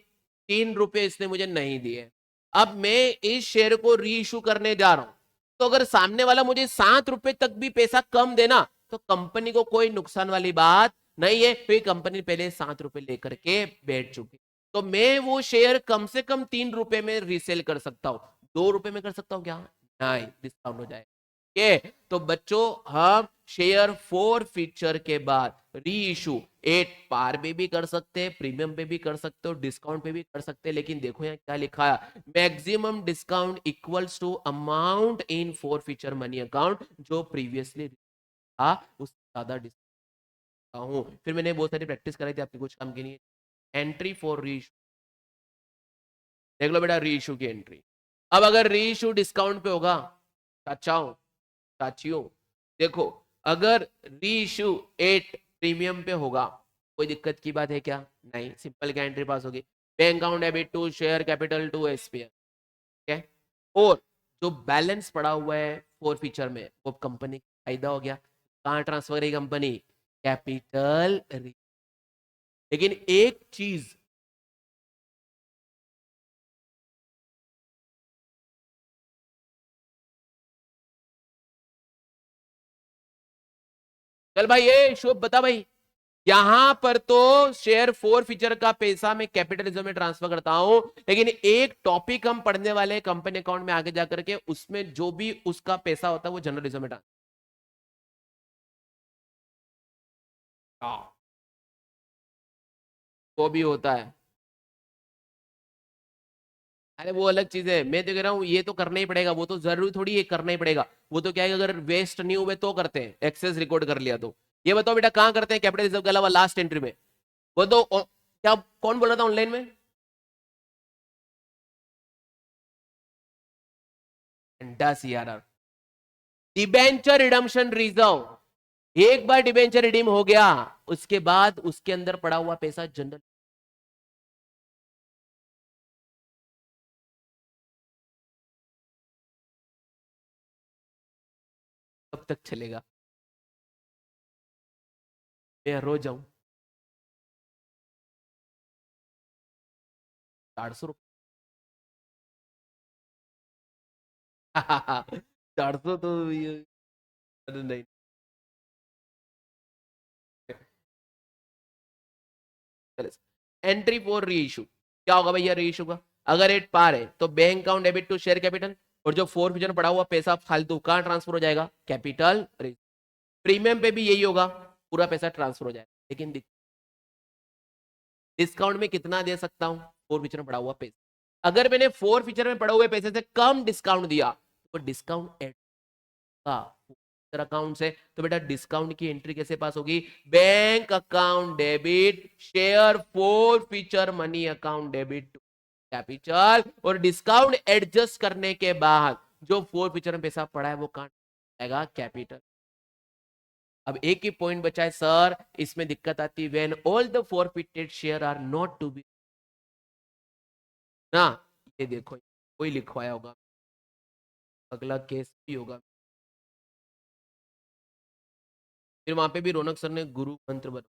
3 रुपए इसने मुझे नहीं दिए, अब मैं इस शेयर को री इशू करने जा रहा हूं, तो अगर सामने वाला मुझे 7 रुपए तक भी पैसा कम देना तो कंपनी को कोई नुकसान वाली बात नहीं है, फिर कंपनी पहले 7 रुपए लेकर के बैठ चुकी, तो मैं वो शेयर कम से कम 3 रुपए में रीसेल कर सकता हूं, 2 रुपए में कर सकता हूं क्या, नहीं, डिस्काउंट हो जाए। के तो बच्चों हम शेयर फोर फीचर के बाद री इशू एट पार पे भी कर सकते हैं, प्रीमियम पे भी कर सकते हो, डिस्काउंट पे भी कर सकते हैं, लेकिन देखो यहाँ क्या लिखा है, maximum discount equals to amount in forfeiture money account जो प्रीवियसली था उससे ज्यादा डिस्काउंट हूं, फिर मैंने बहुत सारी प्रैक्टिस कराई थी आपकी कुछ काम की नहीं, एंट्री फॉर री इशू, देख लो बेटा री इशू की एंट्री, अब अगर री इशू डिस्काउंट पे होगा, चाचाओ साथियों देखो, अगर री इशू 8 प्रीमियम पे होगा, कोई दिक्कत की बात है क्या, नहीं, सिंपल क्या एंट्री पास होगी, bank account debit to share capital to SPL, ठीक है, और जो बैलेंस पड़ा हुआ है फोर फीचर में वो कंपनी का फायदा हो गया, कहां ट्रांसफर करेगी कंपनी, कैपिटल, लेकिन एक चीज, चल भाई ये शुभ बता भाई, यहां पर तो शेयर फोर फीचर का पैसा मैं कैपिटलिज्म में ट्रांसफर करता हूं, लेकिन एक टॉपिक हम पढ़ने वाले कंपनी अकाउंट में आगे जाकर के, उसमें जो भी उसका पैसा होता है वो जर्नलिज्म में ट्रांसफर, वो भी होता है। अरे वो अलग चीज है, मैं तो कह रहा हूँ ये तो करना ही पड़ेगा, वो तो जरूरी थोड़ी है करना ही पड़ेगा, वो तो क्या है अगर वेस्ट नहीं हुए तो करते हैं, एक्सेस रिकॉर्ड कर लिया तो, ये बताओ बेटा कहां करते हैं कैपिटलिज्म के अलावा लास्ट एंट्री में, वो तो क्या कौन बोल रहा था ऑनलाइन में, 10 ERR डिबेंचर रिडम्पशन रिजर्व, एक बार डिबेंचर रिडीम हो गया, उसके बाद उसके अंदर पड़ा हुआ पैसा जनरल कब तक चलेगा? मैं रो जाऊं? 400 रुपये? 400 तो ये नहीं। एंट्री फॉर री इशू, क्या होगा भैया री इशू का? अगर एट पार है तो bank account debit to share capital, और जो फोर फ्यूचर पड़ा हुआ पैसा फालतू कहां ट्रांसफर हो जाएगा? कैपिटल। प्रीमियम पे भी यही होगा, पूरा पैसा ट्रांसफर हो जाएगा। लेकिन डिस्काउंट में कितना दे सकता हूं? फोर फीचर में पड़ा हुआ पैसा। अगर मैंने फोर फीचर में पड़े हुए पैसे से कम डिस्काउंट दिया तो डिस्काउंट एड का अकाउंट से, तो बेटा डिस्काउंट की एंट्री कैसे पास होगी? Bank account debit share forfeiture money account debit to capital, और डिस्काउंट एडजस्ट करने के बाद जो फोर फीचर में पैसा पड़ा है वो कहां जाएगा? कैपिटल। अब एक ही पॉइंट बचा है सर, इसमें दिक्कत आती है when all the forfeited share are not to be ना। ये देखो कोई लिखवाया होगा, अगला केस भी होगा। फिर वहां पे भी रौनक सर ने गुरु मंत्र बना।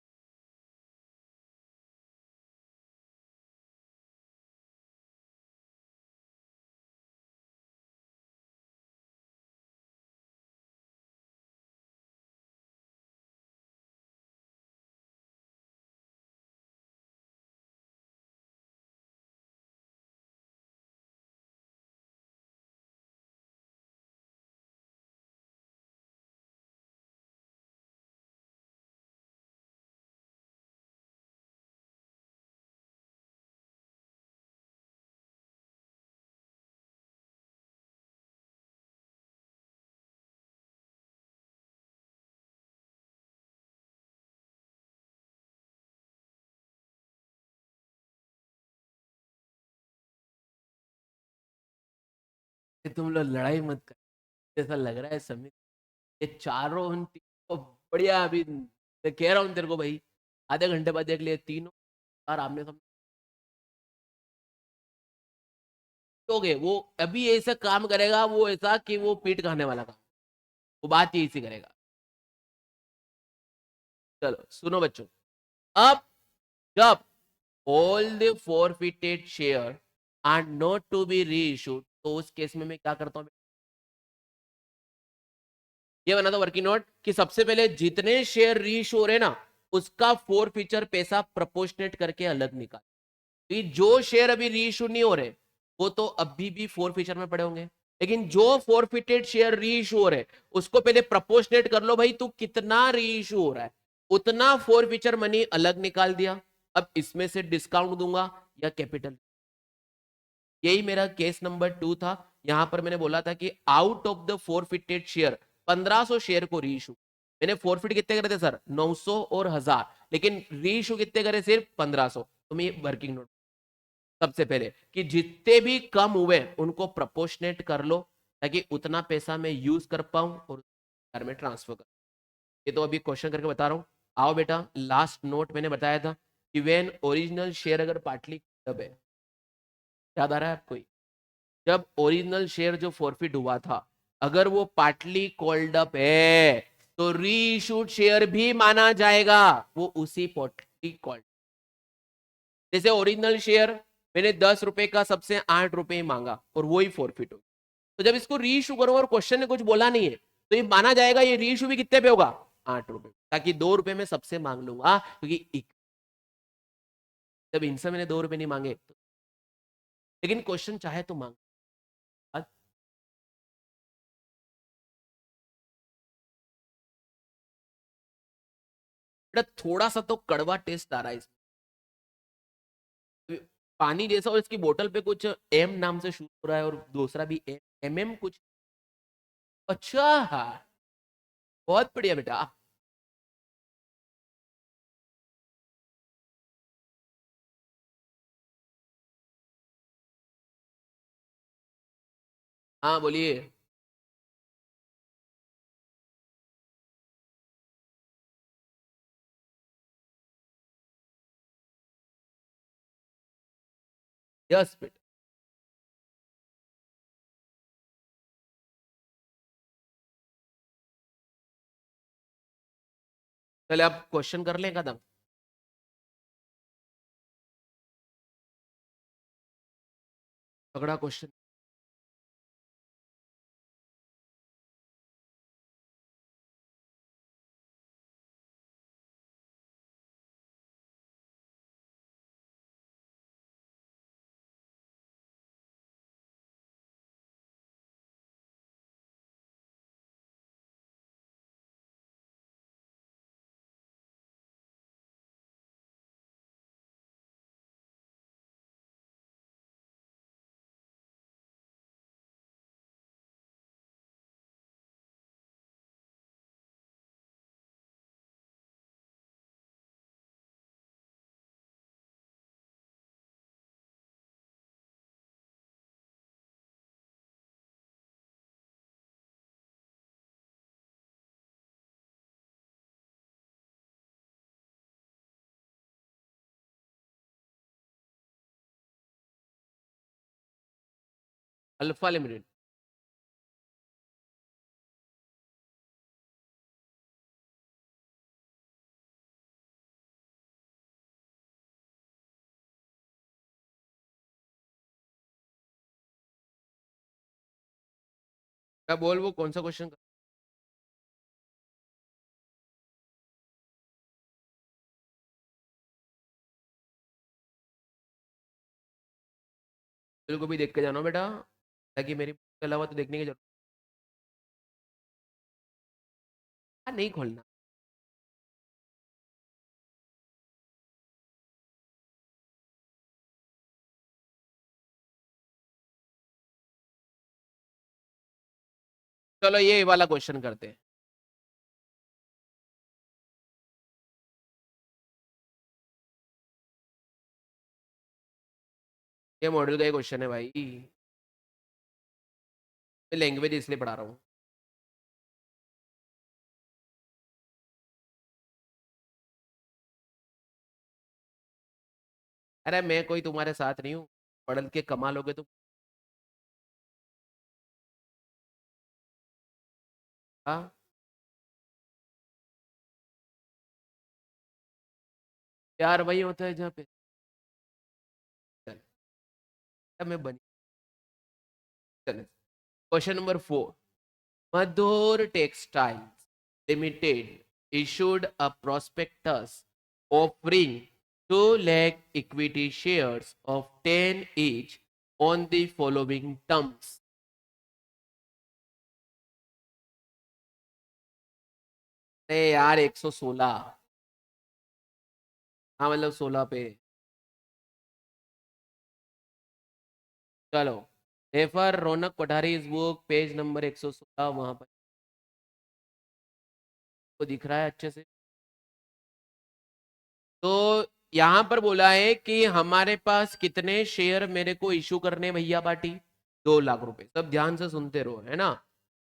तुम लोग लड़ाई मत कर, ऐसा लग रहा है समित ये चारों उन तीनों बढ़िया। अभी मैं कह रहा हूं तेरे को भाई, आधे घंटे बाद देख लिए तीनों और आमने सामने हो गए। वो अभी ऐसा काम करेगा, वो ऐसा कि वो पीट खाने वाला काम, वो बात ही इसी करेगा। चलो सुनो बच्चों, अब जब all the forfeited share are not to be reissued, तो उस केस में मैं क्या करता हूं? ये बना था वर्किंग नोट कि सबसे पहले जितने शेयर री इशू हो रहे ना, उसका फोर फीचर पैसा प्रोपोर्शनेट करके अलग निकाल। तो जो शेयर अभी री इशू नहीं हो रहे वो तो अभी भी फोर फीचर में पड़े होंगे, लेकिन जो फोरफिटेड शेयर री इशू हो रहे उसको पहले प्रोपोर्शनेट कर लो भाई, तू कितना री इशू हो रहा है उतना फोर फीचर मनी अलग निकाल दिया। अब इसमें से डिस्काउंट दूंगा या कैपिटल? यही मेरा केस नंबर 2 था। यहां पर मैंने बोला था कि out of the forfeited share 1500 share को री इशू, मैंने फोरफिट कितने करे थे सर? 900 और 1000, लेकिन री इशू कितने करे? सिर्फ 1500। तो मैं वर्किंग नोट सबसे पहले कि जितने भी कम हुए उनको प्रोपोर्शनेट कर लो, ताकि उतना पैसा मैं यूज कर पाऊं और घर में ट्रांसफर कर। ये तो अभी क्वेश्चन करके बता रहा हूं। आओ बेटा, लास्ट नोट मैंने बताया था कि वेन ओरिजिनल शेयर अगर पार्टली तब है, याद आ रहा है आपको? जब ओरिजिनल शेयर जो फॉरफिट हुआ था अगर वो पार्टली कॉल्ड अप है तो री इशूड शेयर भी माना जाएगा, वो उसी पार्टली कॉल्ड। जैसे ओरिजिनल शेयर मैंने 10 रुपए का सबसे 8 रुपए ही मांगा और वो ही फॉरफिट हो, तो जब इसको री इशू करो और क्वेश्चन ने कुछ बोला नहीं है तो ये माना जाएगा ये री इशू भी कितने पे होगा? 8 रुपए, ताकि 2 रुपए में सबसे मांग लूंगा क्योंकि जब इनसे मैंने 2 रुपए नहीं मांगे तो, लेकिन क्वेश्चन चाहे तो मांग। बेटा थोड़ा सा तो कड़वा टेस्ट आ रहा है इसमें, पानी जैसा, और इसकी बोतल पे कुछ एम नाम से शुरू हो रहा है और दूसरा भी एम एम कुछ। अच्छा हाँ, बहुत बढ़िया बेटा। हाँ बोलिए। यस बेटा। चले अब क्वेश्चन कर लें कदम। अगला क्वेश्चन। Alpha limited. क्या बोल, वो कौन सा क्वेश्चन? तेरे को भी देख के जाना बेटा, ताकि मेरी के अलावा तो देखने की जरूरत नहीं खोलना। चलो ये वाला क्वेश्चन करते हैं। ये मॉडल का क्वेश्चन है भाई, मैं लैंग्वेज इसलिए पढ़ा रहा हूँ। अरे मैं कोई तुम्हारे साथ नहीं हूँ, पढ़ के कमा लोगे तुम। हाँ, प्यार वही होता है जहाँ पे, चल अब मैं बनी। चल question number 4। Madhur textiles limited issued a prospectus offering 2 lakh equity shares of 10 each on the following terms. अरे यार 116। हाँ मतलब 16 पे। चलो, रेफर रौनक कोठारी इस बुक पेज नंबर 116, वहां पर को दिख रहा है अच्छे से। तो यहां पर बोला है कि हमारे पास कितने शेयर मेरे को इशू करने भैया पार्टी? 2 लाख रुपए। सब ध्यान से सुनते रहो, है ना?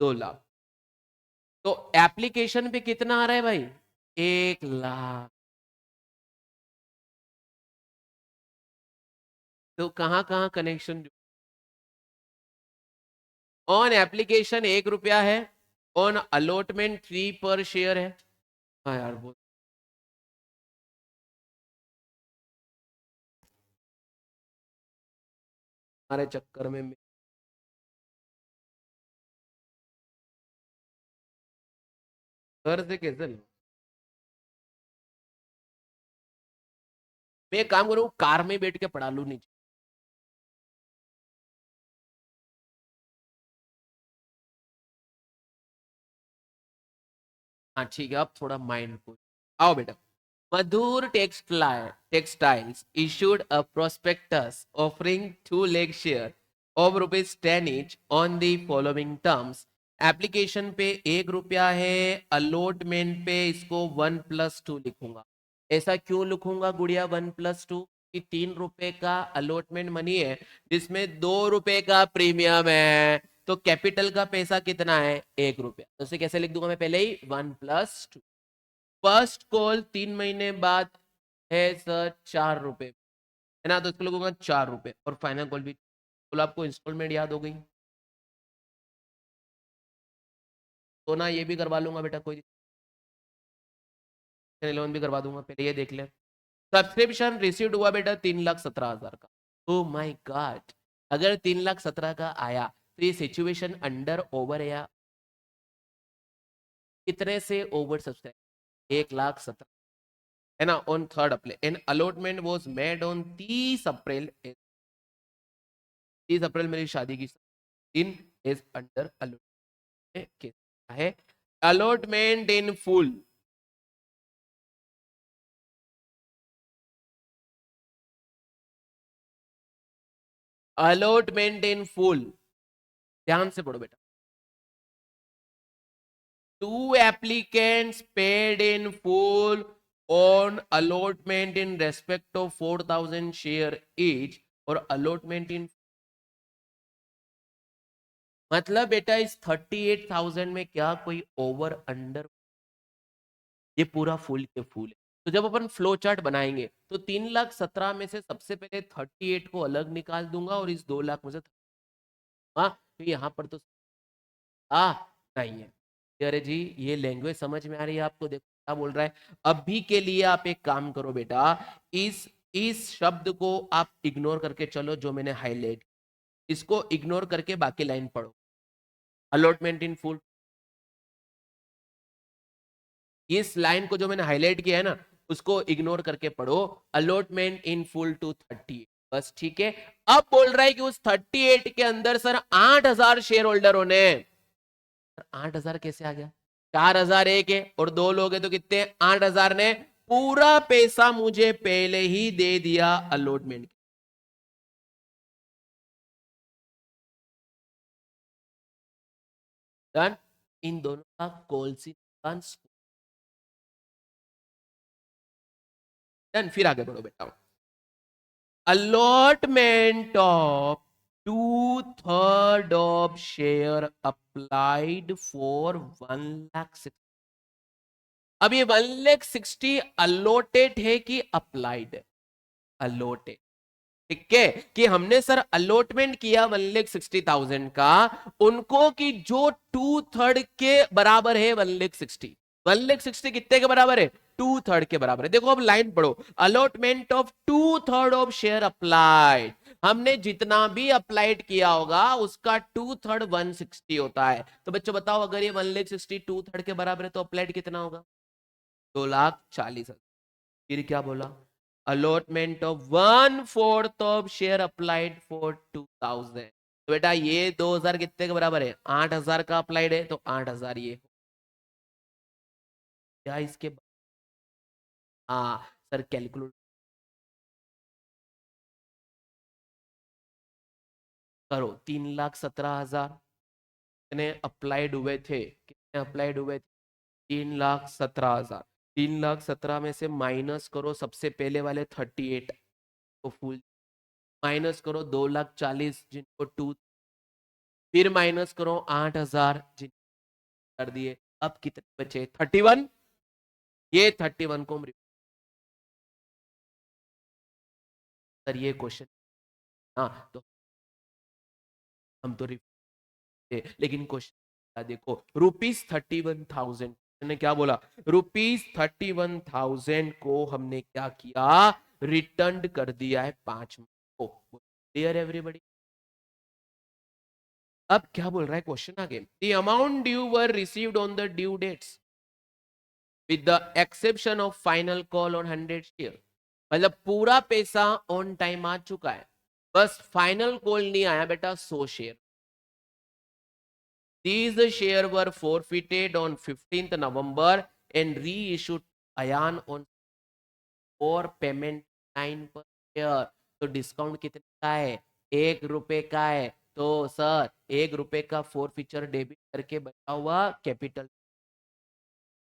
2 लाख। तो एप्लीकेशन पे कितना आ रहा है भाई? 1 लाख। तो कहाँ कहाँ कनेक्शन? ऑन एप्लीकेशन 1 रुपया है, ऑन अलॉटमेंट 3 पर शेयर है। हाँ यार वो हमारे चक्कर में घर से कैसे लूं? मैं एक काम करूँ, कार में बैठ के पढ़ा लू नीचे। हाँ ठीक है, अब थोड़ा माइंड को आओ बेटा। मधुर textiles issued a prospectus offering 2 lakh share of rupees 10 each on the following terms. Application पे 1 रुपया है, अलॉटमेंट पे इसको 1+2 लिखूंगा। ऐसा क्यों लिखूंगा गुड़िया 1+2? कि 3 रुपए का अलॉटमेंट मनी है, जिसमें 2 रुपए का प्रीमियम है। तो कैपिटल का पैसा कितना है? 1 रुपया। तो उसे कैसे लिख दूंगा मैं पहले ही? 1+2। फर्स्ट कॉल 3 महीने बाद है सर 4 रुपए। है ना, तो इसको लगूंगा 4 रुपए और फाइनल कॉल भी। तो आपको इंस्टॉलमेंट याद हो गई तो ना ये भी करवा लूंगा बेटा, कोई 11 भी करवा दूंगा, पहले ये देख ले। सब्सक्रिप्शन रिसीव्ड हुआ बेटा 3,17,000 का। ओ माय गॉड, अगर 3,17,000 का आया तो ये सिचुएशन अंडर ओवर है या कितने से ओवर सब्सक्राइब? 1,17,000 है ना, on third April an allotment was made on 30 April. 30 April मेरी शादी की दिन इज अंडर अलॉटमेंट है, allotment in full. Allotment in full, ध्यान से पढ़ो बेटा। Two applicants paid in full on allotment in respect of 4,000 share each और allotment in, मतलब बेटा इस 38,000 में क्या कोई ओवर अंडर? ये पूरा फुल के फुल है। तो जब अपन फ्लो चार्ट बनाएंगे तो 3,17,000 में से सबसे पहले 38 को अलग निकाल दूंगा और इस 2,00,000 में से हाँ, तो यहाँ पर तो आ नहीं है। अरे जी ये लैंग्वेज समझ में आ रही है आपको? देखो क्या बोल रहा है। अभी के लिए आप एक काम करो बेटा, इस शब्द को आप इग्नोर करके चलो, जो मैंने हाईलाइट, इसको इग्नोर करके बाकी लाइन पढ़ो। अलॉटमेंट इन फुल, इस लाइन को जो मैंने हाईलाइट किया है ना, उसको इग्नोर करके पढ़ो। अलॉटमेंट इन फुल टू 38, बस ठीक है। अब बोल रहा है कि उस 38 के अंदर सर 8,000 शेयर होल्डरों ने, 8,000 कैसे आ गया? 4,000 एक है और 2 लोग हैं तो कितने? 8,000 ने पूरा पैसा मुझे पहले ही दे दिया अलॉटमेंट। डन। इन दोनों का कोल्सियस डन। फिर आगे बढ़ो बेटा। Allotment of 2/3 of share applied for 1,60,000। अब ये 1,60,000 अलॉटेड है कि अप्लाइड है? अलॉटेड। ठीक है, कि हमने सर अलॉटमेंट किया 1,60,000 का उनको, कि जो 2/3 के बराबर है 1,60,000। 1,60,000 कितने के बराबर है? 2/3 के बराबर है। देखो अब लाइन पढ़ो। Allotment of 2/3 of share applied, हमने जितना भी अप्लाइड किया होगा उसका 2/3 160 होता है। तो बच्चों बताओ, अगर ये 1,60,000 2/3 के बराबर है तो अप्लाइड कितना होगा? 2,40,000। फिर क्या बोला? Allotment of 1/4 of share applied for 2,000। तो बेटा ये 2,000 कितने के बराबर है? 8,000 का अप्लाइड है तो 8,000 ये क्या इसके हाँ सर कैलकुलेट करो। 3,17,000 कितने अप्लाइड हुए थे? कितने अप्लाइड हुए थे? 3,17,000। 3,17,000 में से माइनस करो सबसे पहले वाले 38 को फुल, माइनस करो 2,40,000 जिनको टू, फिर माइनस करो 8,000 जिन कर दिए। अब कितने बचे? 31। ये 31 को सर ये क्वेश्चन, हाँ तो हम तो लेकिन क्वेश्चन देखो, ₹31,000 ने क्या बोला? ₹31,000 को हमने क्या किया? रिटर्न कर दिया है 5 को। Clear everybody? अब क्या बोल रहा है क्वेश्चन आगे? The amount due were received on the due dates with the exception of final call on 100 share. मतलब पूरा पैसा ऑन टाइम आ चुका है, बस फाइनल कॉल नहीं आया बेटा 100 share. These shares were forfeited on 15th November and reissued Ayan on और पेमेंट 9 पर शेयर। तो डिस्काउंट कितने का है? 1 रुपए का है। तो सर 1 रुपए का फोर फीचर डेबिट करके बचा हुआ कैपिटल।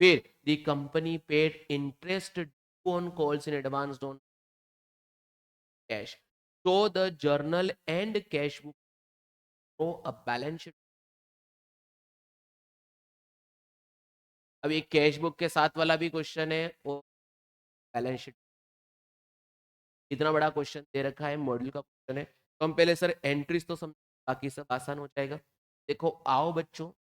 फिर the company paid interest on calls in advance on cash. Show the journal and cash book show a balance sheet. अब ये कैश बुक के साथ वाला भी क्वेश्चन है, वो बैलेंस शीट इतना बड़ा क्वेश्चन दे रखा है, मॉड्यूल का क्वेश्चन है, तो हम पहले सर एंट्रीज तो समझ, बाकी सब आसान हो जाएगा। देखो आओ बच्चों,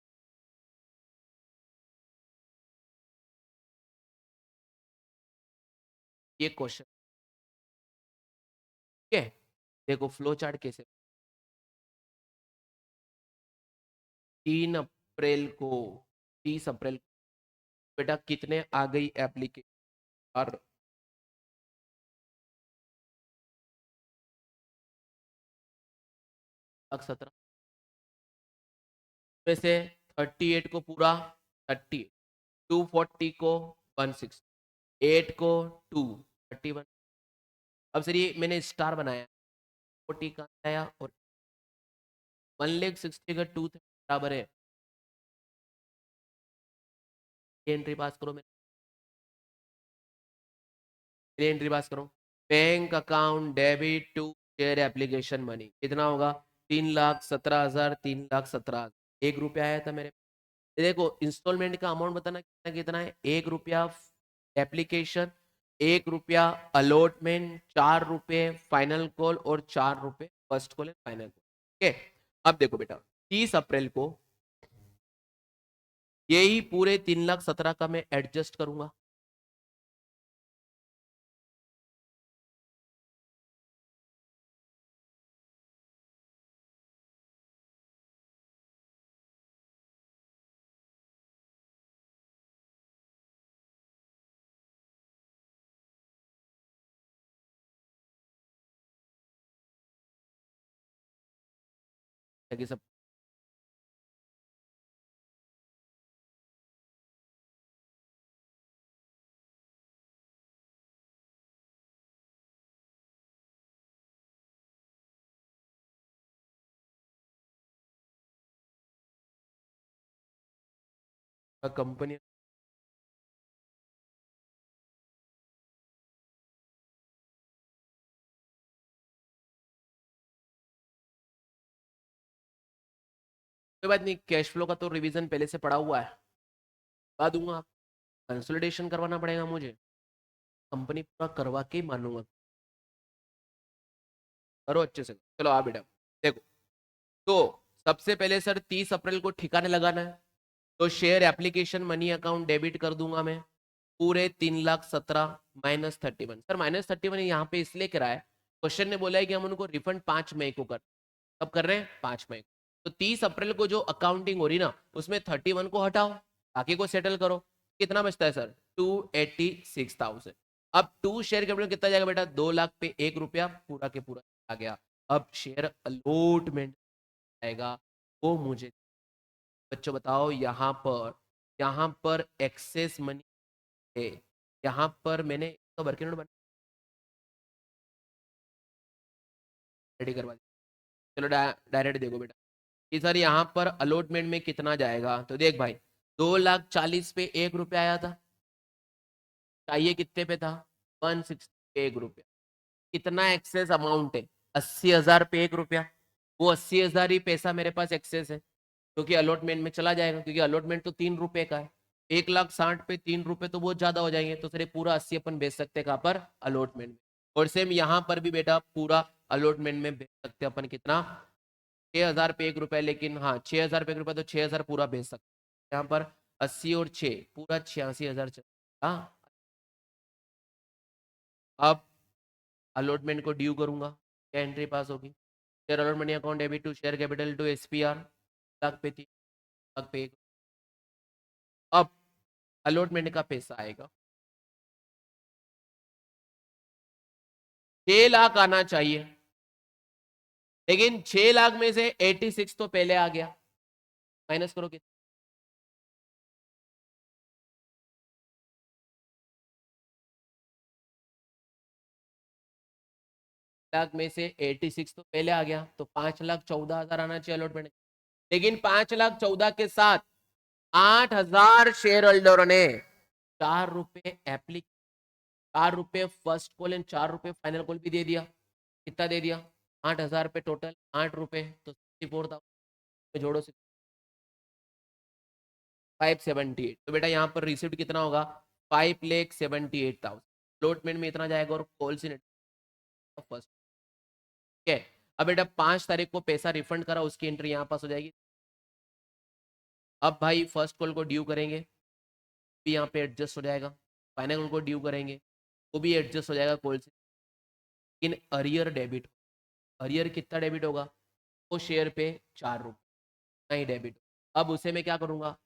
ये क्वेश्चन, ठीक है, देखो फ्लो चार्ट कैसे, 3 अप्रैल को, 30 अप्रैल बेटा कितने आ गई एप्लीकेशन, और 17 में से 38 को पूरा 30, 240 को 160, 8 को 231। अब सर ये मैंने स्टार बनाया, 40 का आया और 1,60,000 का 2 बराबर है, ये एंट्री पास करो, मेरी एंट्री पास करो। Bank account debit to share application money कितना होगा, 3,17,000, 3,17,000, 1 रुपया आया था मेरे। देखो इंस्टॉलमेंट का अमाउंट बताना कितना कितना है, 1 रुपया एप्लीकेशन, 1 रुपया अलॉटमेंट, 4 रुपये फाइनल कॉल और 4 रुपये first call and final call, ठीक है। अब देखो बेटा 30 अप्रैल को यही पूरे 3,17,000 का मैं एडजस्ट करूंगा, ताकि सब कंपनी, कोई बात नहीं, कैश फ्लो का तो रिवीजन पहले से पड़ा हुआ है, बता दूंगा, कंसोलिडेशन करवाना पड़ेगा मुझे, कंपनी पूरा करवा के ही मानूंगा, करो अच्छे से, चलो आ बेटा। देखो तो सबसे पहले सर 30 अप्रैल को ठिकाने लगाना है, तो share application money account debit कर दूंगा मैं, पूरे 3,17,000 -31। सर -31 यहाँ पे इसलिए करा है, क्वेश्चन ने बोला है कि हम उनको रिफंड 5 मई को कर, कब कर रहे हैं, 5 मई को, तो 30 अप्रैल को जो अकाउंटिंग हो रही ना उसमें 31 को हटाओ, बाकी को सेटल करो, कितना बचता है सर, 286,000। अब टू शेयर कैपिटल कितना जाएगा बेटा, 2 लाख पे 1 रुपया पूरा के पूरा आ गया। अब शेयर अलॉटमेंट आएगा, वो मुझे बच्चों बताओ, यहाँ पर एक्सेस मनी है, यहाँ पर मैंने तो वर्किंग नोट रेडी करवा दिया, चलो डायरेक्ट देखो बेटा कि सर यहाँ पर अलॉटमेंट में कितना जाएगा, तो देख भाई 2,40,000 पे 1 रुपया आया था, चाहिए कितने पे था, 160 पे 1 रुपया, कितना एक्सेस अमाउंट है, 80,000 पे 1 रुपया, वो 80,000 ही पैसा मेरे पास एक्सेस है, क्योंकि अलॉटमेंट में चला जाएगा, क्योंकि अलॉटमेंट तो 3 रुपए का है, 1,60,000 पे 3 रुपए तो बहुत ज्यादा हो जाएंगे, तो सर पूरा 80 अपन बेच सकते हैं कहाँ पर, अलॉटमेंट में। और सेम यहाँ पर भी बेटा पूरा अलॉटमेंट में बेच सकते हैं अपन, कितना, 6,000 पे 1 रुपया, लेकिन हाँ 6,000 पे 1 रुपया तो 6,000 पूरा बेच सकते हैं, यहाँ पर 80 और 6 पूरा 86,000 चल, हाँ। अब अलॉटमेंट को ड्यू करूंगा, क्या एंट्री पास होगी, share allotment account debit to share capital to SPR, lakh पे 3 लाख पे 1, अब अलॉटमेंट का पैसा आएगा, 6 लाख आना चाहिए, लेकिन 6 लाख में से 86 तो पहले आ गया, माइनस करो कितना, लाख में से 86 तो पहले आ गया, तो 5,14,000 आना चाहिए अलॉटमेंट, लेकिन 5,14,000 के साथ 8,000 शेयर होल्डरों ने 4 रुपए एप्लीकेशन, 4 रुपए फर्स्ट कॉल एंड 4 रुपए फाइनल कॉल भी दे दिया, कितना दे दिया, 8,000 पे टोटल 8 रुपए, तो 64,000 जोड़ो, 578, तो बेटा यहाँ पर रिसिप्ट कितना होगा, 5,78,000, अलॉटमेंट में इतना जाएगा और कॉल से फर्स्ट। ठीक है, अब बेटा 5 तारीख को पैसा रिफंड करा, उसकी एंट्री यहाँ पास हो जाएगी। अब भाई फर्स्ट कॉल को ड्यू करेंगे, भी यहाँ पे एडजस्ट हो जाएगा। फाइनल कॉल को ड्यू करेंगे, वो भी एडजस्ट हो जाएगा कॉल से। इन अरियर डेबिट, अरियर कितना डेबिट होगा? वो शेयर पे 4 रुपये नहीं डेबिट। अब उसे मैं क्या करूंगा?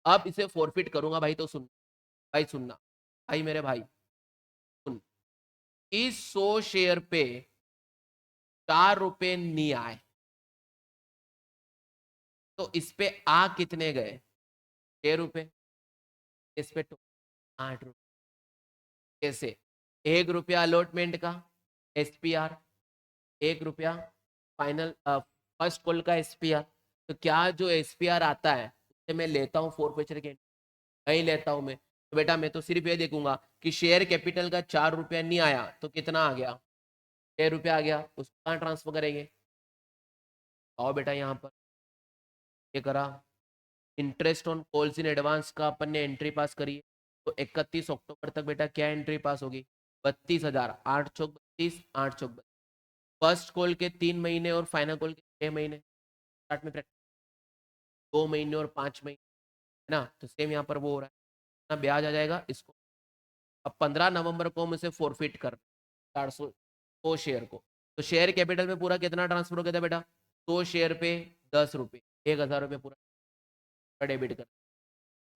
अब इसे फॉरफिट करूंगा भाई, तो सुन भाई, सुनना भाई, मेरे भाई सुन, इस 100 शेयर पे 4 रुपये नहीं आए, तो इस पे आ कितने गए? 6 रुपये। इस पे तो 8 रुपये। कैसे? 1 रुपया अलॉटमेंट का एसपीआर, 1 रुपया फाइनल फर्स्ट कॉल का एसपीआर। तो क्या जो एसपीआर आता है उससे मैं लेता हूँ फोरफिचर के? नहीं लेता हूँ मैं। तो बेटा मैं तो सिर्फ ये देखूंगा कि शेयर कैपिटल का 4 रुपया नहीं आया तो कितना आ गया? 6 रुपया आ गया। उसको कहाँ ट्रांसफर करेंगे? आओ बेटा यहाँ पर, ये करा। Interest on calls in advance का अपन ने एंट्री पास करी है, तो 31 अक्टूबर तक बेटा क्या एंट्री पास होगी? 32,000, 8 चौक 32, 8 चौक। फर्स्ट कॉल के 3 महीने और फाइनल कॉल के 6 महीने, स्टार्ट में प्रैक्टिस 2 महीने और 5 महीने, है ना? तो सेम यहाँ पर वो हो रहा है ना, ब्याज आ जाएगा इसको। अब 15 नवंबर को हम इसे फोरफिट कर 400 शेयर को, तो शेयर कैपिटल में पूरा कितना ट्रांसफर हो गया था बेटा? 100 शेयर पे 10 रुपये, 1,000 रुपये पूरा डेबिट कर।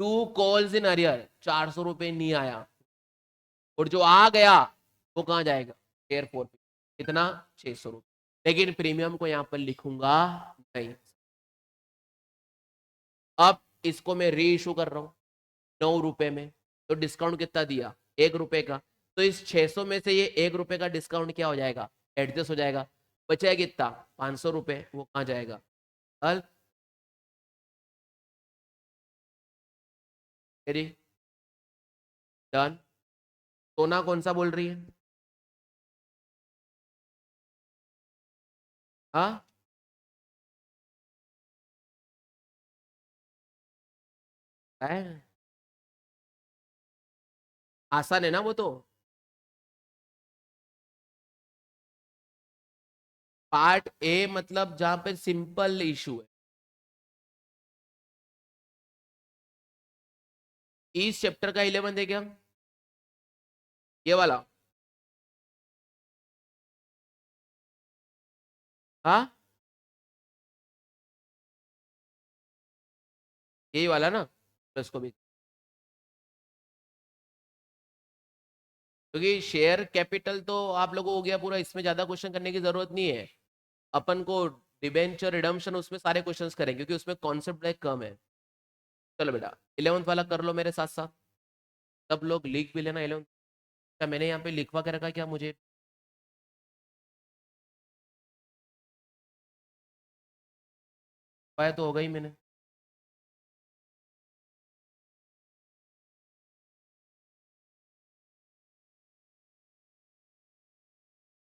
2 कॉल्स इन अरियर, 400 रुपये नहीं आया, और जो आ गया वो कहाँ जाएगा? Share forfeit. कितना? 600 रुपये। लेकिन प्रीमियम को यहाँ पर लिखूंगा नहीं। अब इसको मैं री इशू कर रहा हूँ 9 रुपए में, तो डिस्काउंट कितना दिया? 1 रुपए का। तो इस 600 में से ये 1 रुपए का डिस्काउंट क्या हो जाएगा? एडजस्ट हो जाएगा। बचेगा कितना? 500 रुपये। वो कहाँ जाएगा? हल मेरी डन। सोना कौन सा बोल रही है? हाँ, है आसान है ना वो तो। पार्ट ए मतलब जहां पे सिंपल इशू है, इस चैप्टर का 11 है क्या? ये वाला? हाँ, यही वाला ना, तो इसको भी, क्योंकि शेयर कैपिटल तो आप लोगों को हो गया पूरा, इसमें ज्यादा क्वेश्चन करने की जरूरत नहीं है। अपन को डिबेंचर रिडम्पशन उसमें सारे क्वेश्चंस करेंगे, क्योंकि उसमें कॉन्सेप्ट एक कम है। चलो बेटा 11th वाला कर लो मेरे साथ साथ, सब लोग लिख भी लेना 11th। क्या मैंने यहाँ पे लिखवा के रखा है क्या? मुझे पाया तो होगा ही मैंने।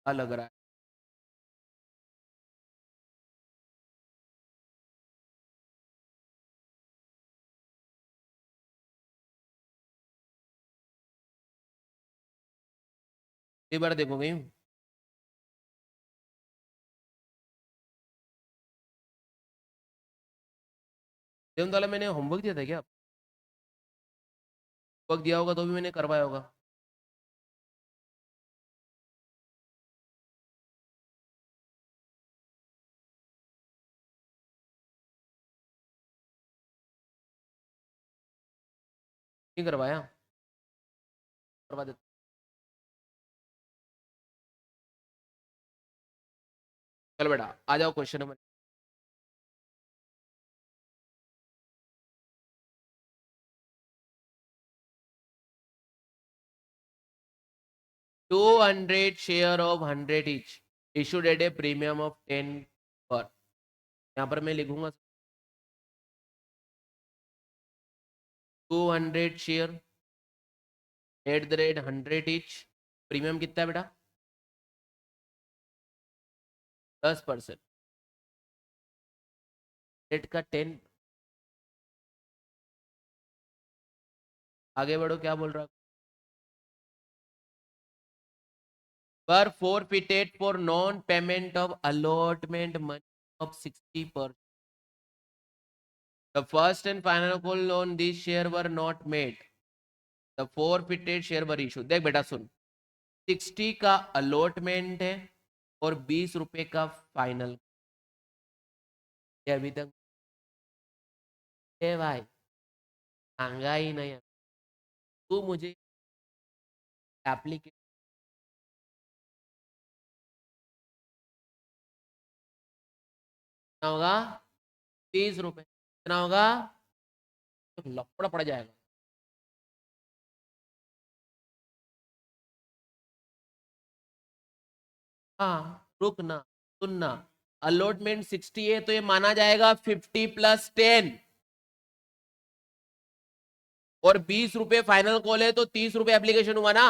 लग रहा है ये बार देखोगे यूं। 11th वाला मैंने होमवर्क दिया था क्या? होमवर्क दिया होगा तो भी मैंने करवाया होगा। नहीं करवाया, करवा देता। चलो बेटा आ जाओ question number. 200 share of 100 each issued at a premium of 10 पर, यहाँ पर मैं लिखूंगा 200 share at the rate 100 each। Premium कितना है बेटा? 10%। रेट का 10। आगे बढ़ो, क्या बोल रहा? were forfeited for non-payment of allotment money of 60%. The first and final call on this share were not made. The forfeited share were issued. देख बेटा सुन, 60 का अलॉटमेंट है और 20 रुपए का फाइनल। ये अभी तक है भाई, मांगा ही नहीं है। तू मुझे एप्लीकेशन होगा 30 रुपए, कितना होगा? तो लपड़ा पड़ जाएगा। हाँ रुकना, सुनना, अलॉटमेंट 60 है तो ये माना जाएगा 50 + 10, और 20 रुपए फाइनल कॉल है तो 30 रुपए एप्लीकेशन हुआ ना।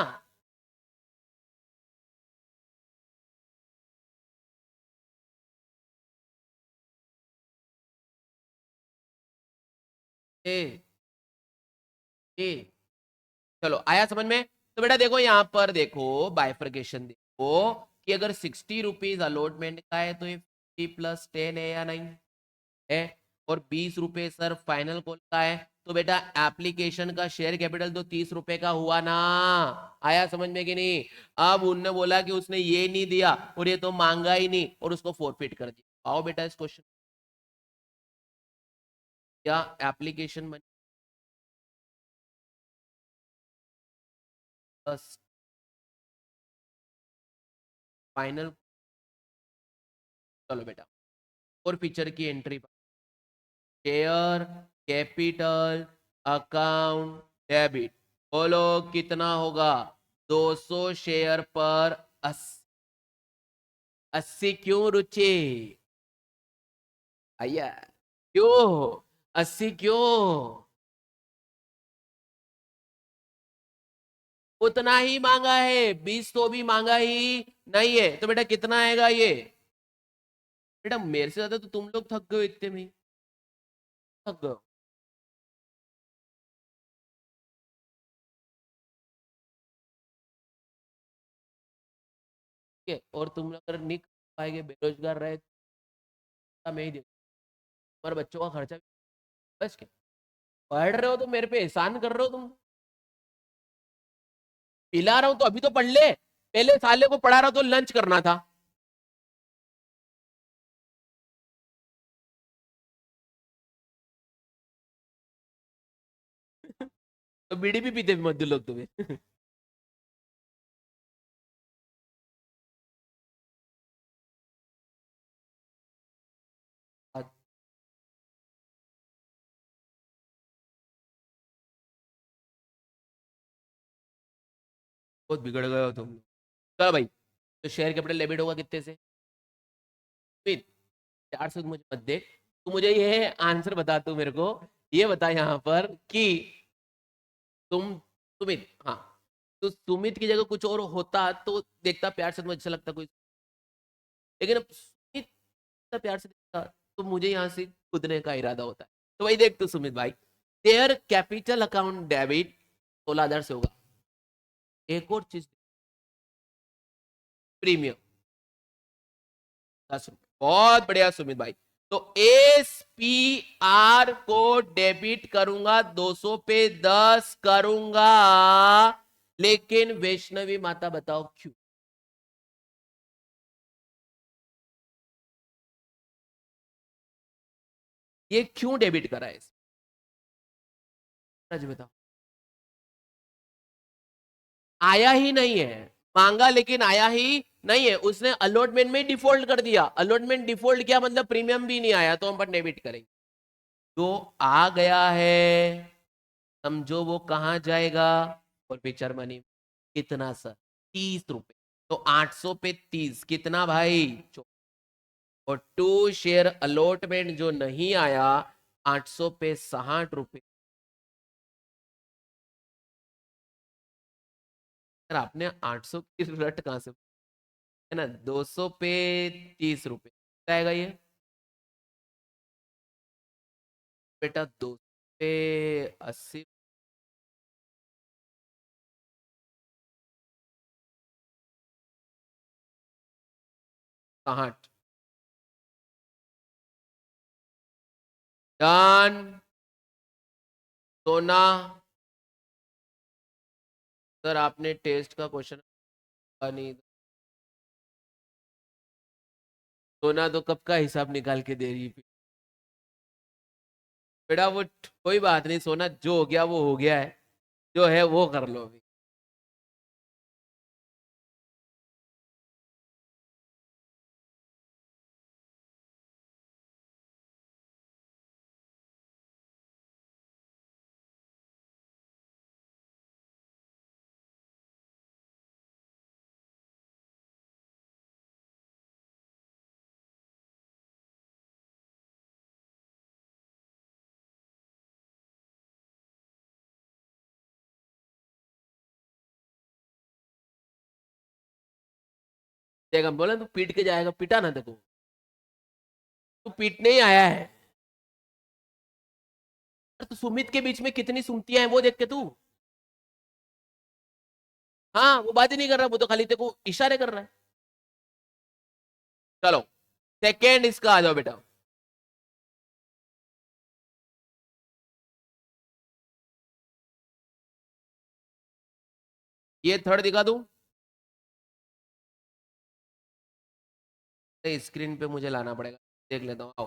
ए, ए, चलो आया समझ में? तो बेटा देखो यहाँ पर देखो, बाइफर्केशन देखो कि अगर 60 रुपीज अलॉटमेंट का है तो ये 50 + 10 है या नहीं है, और 20 रुपए सर फाइनल कॉल का है, तो बेटा एप्लीकेशन का शेयर कैपिटल तो 30 रुपए का हुआ ना। आया समझ में कि नहीं? अब उनने बोला कि उसने ये नहीं दिया और ये तो मांगा ही नहीं और उसको फोरफिट कर दिया। आओ बेटा इस क्वेश्चन, क्या एप्लीकेशन मनी फाइनल, चलो बेटा और फीचर की entry, share capital account debit, बोलो कितना होगा? 200 शेयर पर 80 क्यों रुचि? आया क्यों 80 क्यों? उतना ही मांगा है, 20 तो भी मांगा ही नहीं है, तो बेटा कितना आएगा ये? बेटा मेरे से ज्यादा तो तुम लोग थक गए इतने में, थक गए। ठीक है, और तुम लोग अगर नहीं कर पाएंगे, बेरोजगार रहे तो मैं ही दे, तुम्हारे बच्चों का खर्चा बस के पढ़ रहे हो तो मेरे पे एहसान कर रहे हो तुम। पिला रहा हूं तो अभी तो पढ़ ले, पहले साले को पढ़ा रहा तो लंच करना था। तो बीड़ी भी पीते मत लोग तुम्हें। बहुत बिगड़ गए हो तुम। चलो भाई, तो शेयर कैपिटल डेबिट होगा कितने से? सुमित, 4 से मुझे मत दे, तू मुझे ये आंसर बता, तू मेरे को ये बता यहाँ पर कि तुम, सुमित, हाँ, तो सुमित की जगह कुछ और होता तो देखता प्यार से, मुझे अच्छा लगता कोई, लेकिन अब सुमित इतना प्यार से देखता तो मुझे यहाँ से कूदने का इरादा होता है। तो भाई देख तू सुमित भाई, शेयर कैपिटल अकाउंट डेबिट 16,000 से होगा। एक और चीज, प्रीमियम 10 रुपए, बहुत बढ़िया सुमित भाई। तो SPR को डेबिट करूंगा 200 पे 10 करूंगा, लेकिन वैष्णवी माता बताओ क्यों? ये क्यों डेबिट करा है? जी बताओ। आया ही नहीं है, मांगा लेकिन आया ही नहीं है, उसने अलॉटमेंट में डिफॉल्ट कर दिया। अलॉटमेंट डिफॉल्ट किया मतलब प्रीमियम भी नहीं आया, तो हम पर डेबिट करेंगे। जो आ गया है, समझो वो कहां जाएगा? और पिक्चर मनी कितना सर? 30 रुपए, तो 800 पे 30 कितना भाई? और 2 शेयर अलॉटमेंट जो नहीं आया, 800 पे 60 रुपए। सर आपने 800 की रट कहां से, है ना? 200 पे 30 रुपए आएगा ये बेटा, 200 पे 80, 61। डन। सोना सर आपने टेस्ट का क्वेश्चन नहीं। सोना तो कब का हिसाब निकाल के दे रही है बेटा। वो कोई बात नहीं सोना, जो हो गया वो हो गया है, जो है वो कर लो अभी। देखा बोला तू पीट के जाएगा, पीटा ना देखो, तू पीटने ही आया है। अरे तो सुमित के बीच में कितनी सुमतियां हैं वो देख के तू। हाँ वो बात ही नहीं कर रहा, वो तो खाली तेरे को इशारे कर रहा है। चलो सेकेंड इसका आ जाओ बेटा। ये थर्ड दिखा दूं? स्क्रीन पे मुझे लाना पड़ेगा, देख लेता हूँ आओ।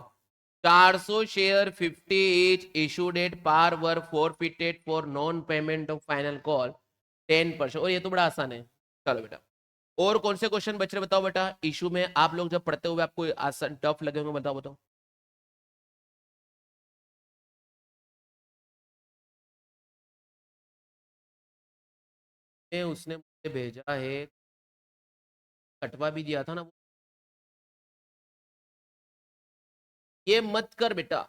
400 share 50 each issued at par were forfeited for non payment of final call 10%। और ये तो बड़ा आसान है। चलो बेटा और कौन से क्वेश्चन बच रहे बताओ बेटा, इशू में आप लोग जब पढ़ते हुए आपको आसान टफ लगे होंगे, बताओ बताओ। उसने मुझे भेजा है, कटवा भी दिया था ना वो। ये मत कर बेटा,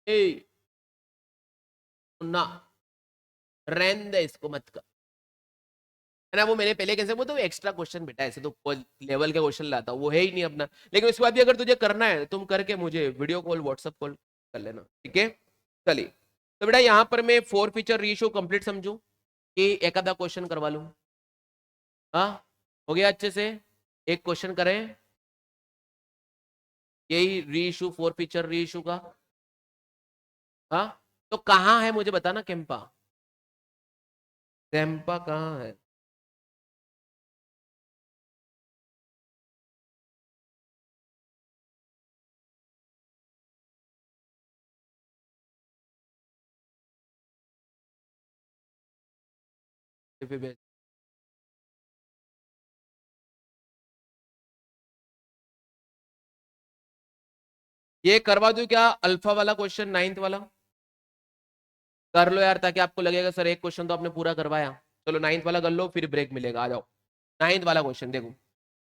ए ना, रहने दे इसको मत कर, है ना। वो मैंने पहले कैसे, वो तो एक्स्ट्रा क्वेश्चन बेटा, ऐसे तो लेवल के क्वेश्चन लाता हूँ, वो है ही नहीं अपना। लेकिन उसके बाद भी अगर तुझे करना है तुम करके मुझे वीडियो कॉल व्हाट्सएप कॉल कर लेना, ठीक है। चलिए तो बेटा यहाँ पर मैं फोर फीचर रीशो कंप्लीट समझू कि एक आधा क्वेश्चन करवा लूँ? हाँ हो गया अच्छे से, एक क्वेश्चन करें, यही रीइशू फोर फीचर रीइशू का। हाँ तो कहाँ है मुझे बताना कैंपा, कैंपा कहाँ है? ये करवा दूं क्या अल्फा वाला क्वेश्चन, नाइन्थ वाला? कर लो यार, ताकि आपको लगेगा सर एक क्वेश्चन तो आपने पूरा करवाया। चलो नाइन्थ वाला कर लो, फिर ब्रेक मिलेगा, आ जाओ। नाइन्थ वाला क्वेश्चन देखो।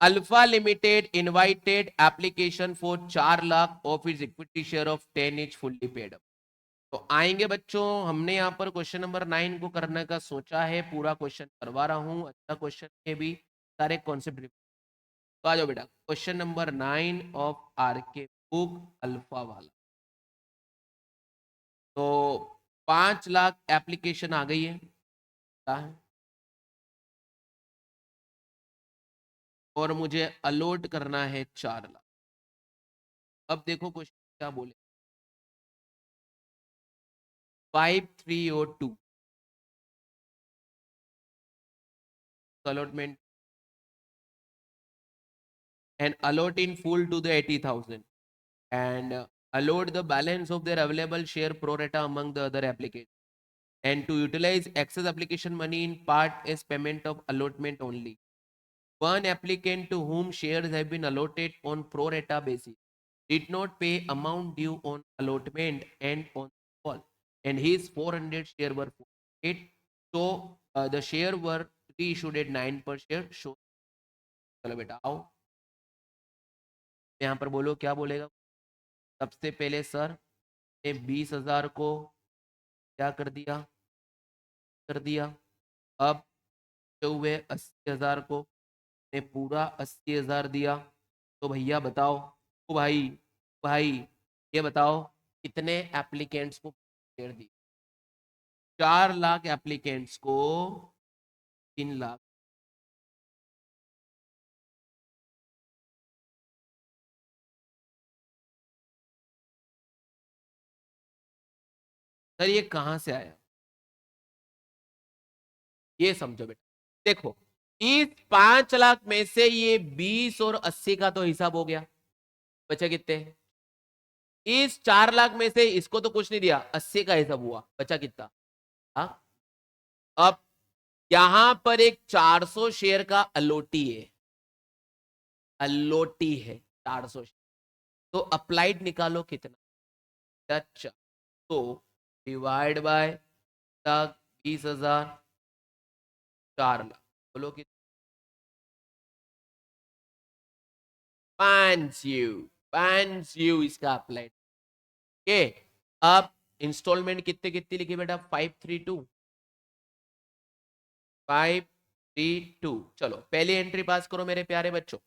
Alpha limited invited application for 4 lakh of is equity share of 10 is fully paid. तो आएंगे बच्चों, हमने यहाँ पर क्वेश्चन नंबर 9 को करने का सोचा है, पूरा क्वेश्चन करवा रहा हूँ, अच्छा क्वेश्चन के भी सारे कॉन्सेप्ट। तो आ जाओ बेटा क्वेश्चन नंबर 9 ऑफ आर के बुक अल्फा वाला। तो 5 लाख एप्लीकेशन आ गई है, क्या है? और मुझे अलॉट करना है 4 लाख। अब देखो क्वेश्चन क्या बोले, 5302 allotment and allot in full to the 80,000 and allot the balance of their available share pro rata among the other applications and to utilize excess application money in part as payment of allotment only. One applicant to whom shares have been allotted on pro rata basis did not pay amount due on allotment and on call, and his 400 share were forfeited. So the share were reissued at 9 per share. So चलो बेटा आओ, यहाँ पर बोलो क्या बोलेगा। सबसे पहले सर ने 20,000 को क्या कर दिया। अब जो हुए 80,000 को ने पूरा 80,000 दिया। तो भैया बताओ, ओ भाई, भाई ये बताओ कितने एप्लीकेंट्स को शेयर दी? 4 लाख एप्लीकेंट्स को 3 लाख। सर ये कहां से आया, ये समझो बेटा। देखो, इस 5 लाख में से ये 20 और 80 का तो हिसाब हो गया, बचे कितने? इस 4 लाख में से इसको तो कुछ नहीं दिया, 80 का हिसाब हुआ, बचा कितना? हाँ, अब यहां पर एक 400 शेयर का अलोटी है, अलोटी है 400 शेयर, तो अप्लाइड निकालो कितना? अच्छा, तो डिवाइड बाय तक 20,000, 4 लाख, बोलो कि 5 यू, 5 यू इसका अप्लाइड। ओके, अब इंस्टॉलमेंट कितने कितने लिखे बेटा? 532, 532। चलो पहली एंट्री पास करो मेरे प्यारे बच्चों।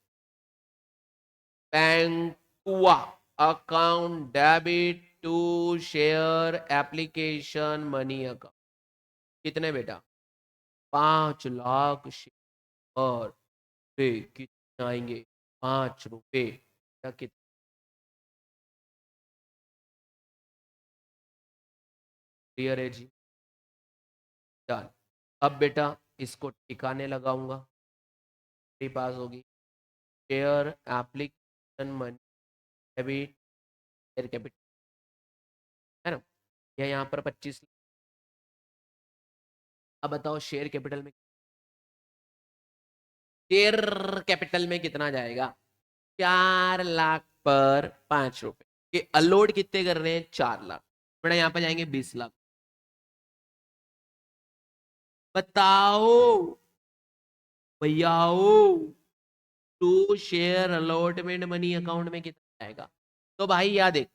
बैंकुआ account debit to share application money account, कितने बेटा? 5 लाख शेयर, और पे कितने आएंगे? 5 रुपए, क्या कितना? क्लियर है जी? डन। अब बेटा इसको टिकाने लगाऊंगा, पास होगी। Share application money debit share capital, है ना? यह यहाँ पर 25। अब बताओ शेयर कैपिटल में, शेयर कैपिटल में कितना जाएगा? 4 लाख पर 5 रुपए। ये अलोड कितने कर रहे हैं? 4 लाख। बेटा यहाँ पर जाएंगे 20 लाख। बताओ भैयाओ, to share allotment money account में कितना जाएगा? तो भाई याद है,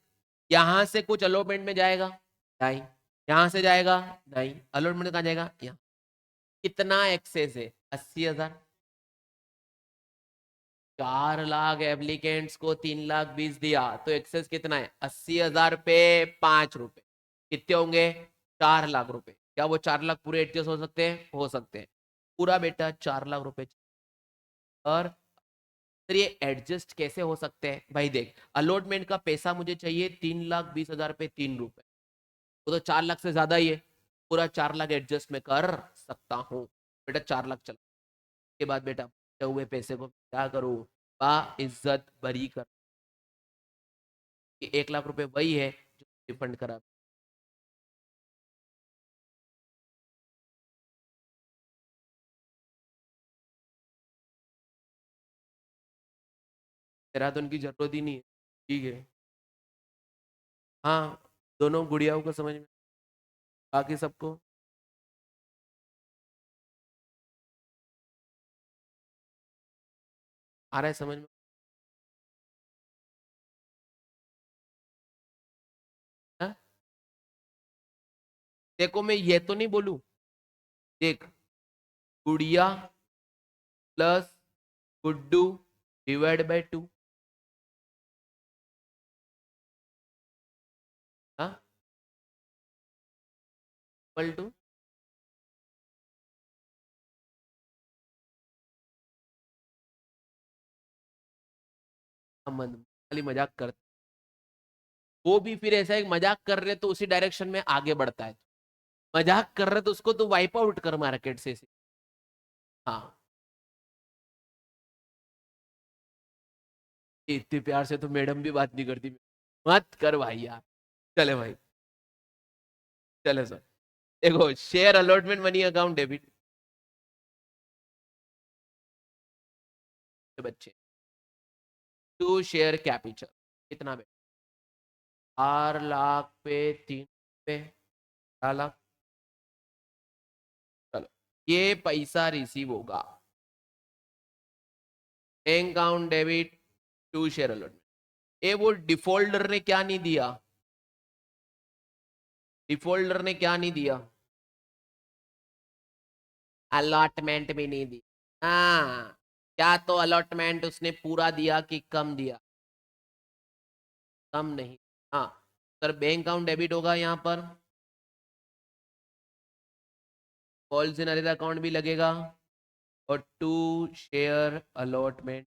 यहां से कुछ अलॉटमेंट में जाएगा नहीं, यहां से जाएगा नहीं, अलॉटमेंट कहाँ जाएगा? यहाँ। कितना एक्सेस है? 80,000। 4 लाख एप्लीकेंट्स को 3,20,000 दिया, तो एक्सेस कितना है? 80,000 पे 5 रुपए, कितने होंगे? 4 लाख रुपए। क्या वो 4 लाख पूरे एडजस्ट हो सकते हैं? हो सकते हैं, पूरा बेटा 4 लाख रुपए। और फिर ये एडजस्ट कैसे हो सकते हैं भाई? देख, अलॉटमेंट का पैसा मुझे चाहिए 3,20,000 पे 3 रुपए, वो तो 4 लाख से ज्यादा ही है, पूरा 4 लाख एडजस्ट में कर सकता हूँ। बेटा 4 लाख चला, के बाद बेटा बचे हुए पैसे को क्या करूँ? बा इज्जत बरी कर, 1 लाख रुपए वही है जो रिफंड करा। तेरा तो उनकी जरूरत ही नहीं है, ठीक है। हाँ, दोनों गुड़ियाओं को समझ में, बाकी सबको आ रहा है समझ में? हाँ? देखो मैं ये तो नहीं बोलूं, देख, गुड़िया प्लस गुड्डू डिवाइड बाय 2। हाँ, इक्वल टू, संबंध, खाली मजाक कर, वो भी फिर ऐसा एक मजाक कर रहे तो उसी डायरेक्शन में आगे बढ़ता है, मजाक कर रहे तो उसको तो वाइप आउट कर मार्केट से। हाँ, इतने प्यार से तो मैडम भी बात नहीं करती, मत कर भाई यार। चले भाई, चले सर। देखो share allotment money account debit, बच्चे टू शेयर कैपिटल, कितना बे? 4 लाख पे 3 पे 4 लाख। चलो, ये पैसा रिसीव होगा, bank account debit to share allotment. ये वो डिफॉल्टर ने क्या नहीं दिया? डिफॉल्टर ने क्या नहीं दिया? अलॉटमेंट भी नहीं दी। हाँ, क्या तो अलॉटमेंट उसने पूरा दिया कि कम दिया? कम नहीं। हाँ, सर बैंक अकाउंट डेबिट होगा यहाँ पर, कॉल्स इन अरेरा अकाउंट भी लगेगा, और टू शेयर अलॉटमेंट।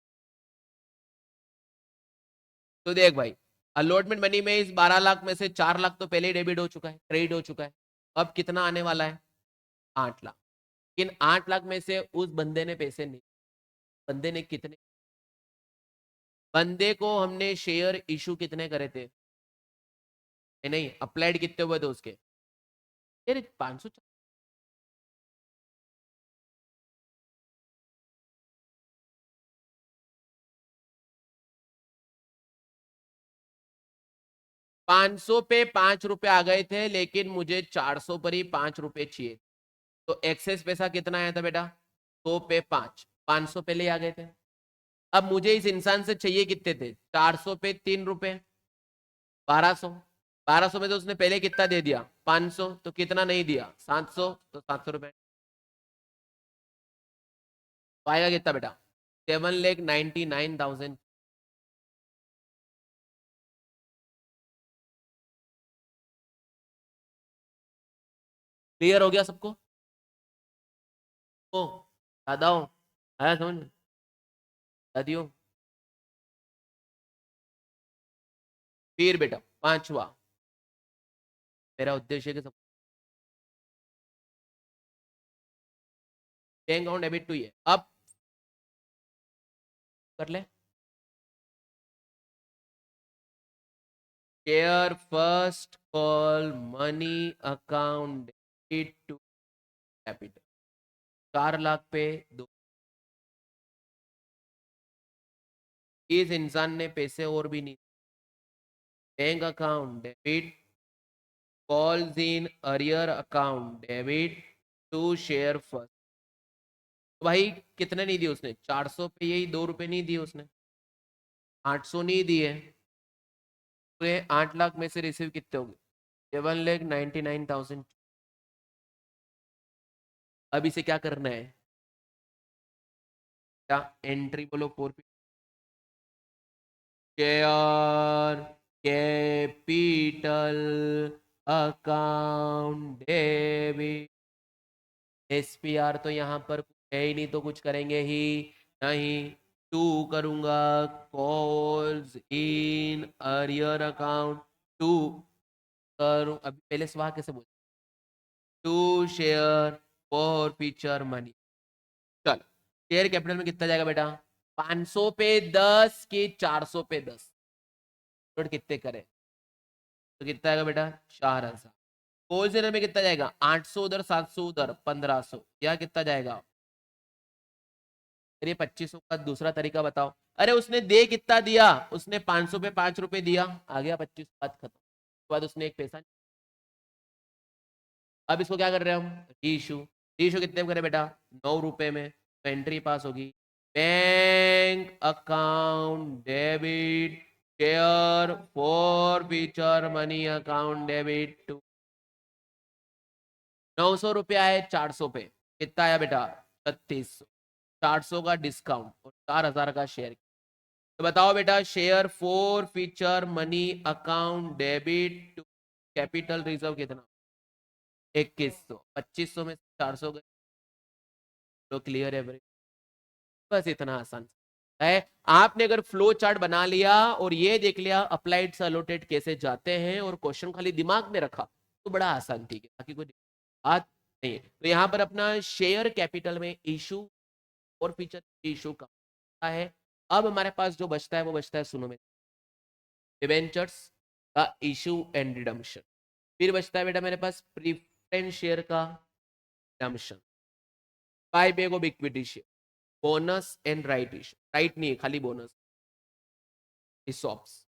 तो देख भाई, अलॉटमेंट मनी में इस 12 लाख में से 4 लाख तो पहले ही डेबिट हो चुका है, क्रेडिट हो चुका है। अब कितना आने वाला है? 8 लाख। लेकिन 8 लाख में से उस बंदे ने पैसे नहीं, बंदे ने कितने, बंदे को हमने शेयर इशू कितने करे थे? नहीं, अप्लाइड कितने हुए थे उसके? यार 500, 500 पे 5 रुपए आ गए थे, लेकिन मुझे 400 पर ही 5 रुपए चाहिए। तो एक्सेस पैसा कितना आया था बेटा? 100 पे 5, 500 पहले ही आ गए थे। अब मुझे इस इंसान से चाहिए कितने थे? 400 पे 3 रुपए, 1200। 1200 में तो उसने पहले कितना दे दिया? 500। तो कितना नहीं दिया? 700। तो 700 रुपए तो आएगा कितना बेटा? 7,99,000। क्लियर हो गया सबको? ओ दादाओ, आया समझ में? दादियों, फिर बेटा पांचवा, मेरा उद्देश्य है कि सब बैंक अकाउंट डेबिट टू है। अब कर ले, share first call money account debit to capital. 4 lakh पे दो, इस इंसान ने पैसे और भी नहीं। Bank account debit calls in arrear account debit to share first. तो भाई कितने नहीं दिए उसने? 400 पे यही 2 रुपए नहीं दिए उसने, 800 नहीं दिए। तो 8 लाख में से रिसीव कितने हो गए? 7,99,000। अब इसे क्या करना है? क्या एंट्री बोलो? 4 share capital account debit. SPR तो यहाँ पर है ही नहीं, तो कुछ करेंगे ही नहीं। टू करूंगा, कॉल्स इन अरियर अकाउंट टू करूं। अभी पहले स्वाहा कैसे बोल? टू शेयर फॉर फ्यूचर मनी। चल, शेयर कैपिटल में कितना जाएगा बेटा? 500 पे 10 की 400 पे 10, कितने करे? तो कितना आएगा बेटा? 4,000। होलसेलर में कितना जाएगा? 800 उधर, 700 उधर, 1,500। या कितना जाएगा? फिर ये 2500 का दूसरा तरीका बताओ। अरे उसने दे कितना दिया? उसने 500 पे 5 रुपए दिया, आ गया 25, बात खत्म। उसके बाद उसने एक पैसा। अब इसको क्या कर रहे हैं हम? रीइशू। रीइशू कितने में करें बेटा? 9 रुपए में। तो एंट्री पास होगी, bank account debit share forfeiture money account debit to. 900 रुपया है 400 पे, कितना आया बेटा? 3600। 400 का डिस्काउंट और 4,000 का शेयर। तो बताओ बेटा, share forfeiture money account debit to capital reserve कितना? 2100। 2500 में 400 गए। तो क्लियर है भाई? बस इतना आसान है। आपने अगर फ्लो चार्ट बना लिया और ये देख लिया अप्लाइड से अलोटेड कैसे जाते हैं, और क्वेश्चन खाली दिमाग में रखा, तो बड़ा आसान। ठीक है, बाकी कोई बात नहीं है। तो यहाँ पर अपना शेयर कैपिटल में इशू और फीचर इशू का है। अब हमारे पास जो बचता है वो बचता है, सुनो में, डिबेंचर्स का इशू एंड रिडम्पशन। फिर बचता है बेटा मेरे पास प्रीफरेंस शेयर का redemption, buy back of equity share, bonus and right issue. Right नहीं है, खाली बोनस, इसॉप्स।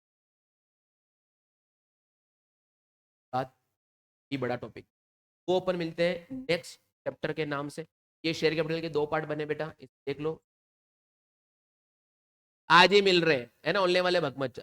बात, ये बड़ा टॉपिक, वो अपन मिलते हैं नेक्स्ट चैप्टर के नाम से। ये शेयर कैपिटल के 2 पार्ट बने बेटा, देख लो। आज ही मिल रहे हैं, है ना? ऑनलाइन वाले भगमत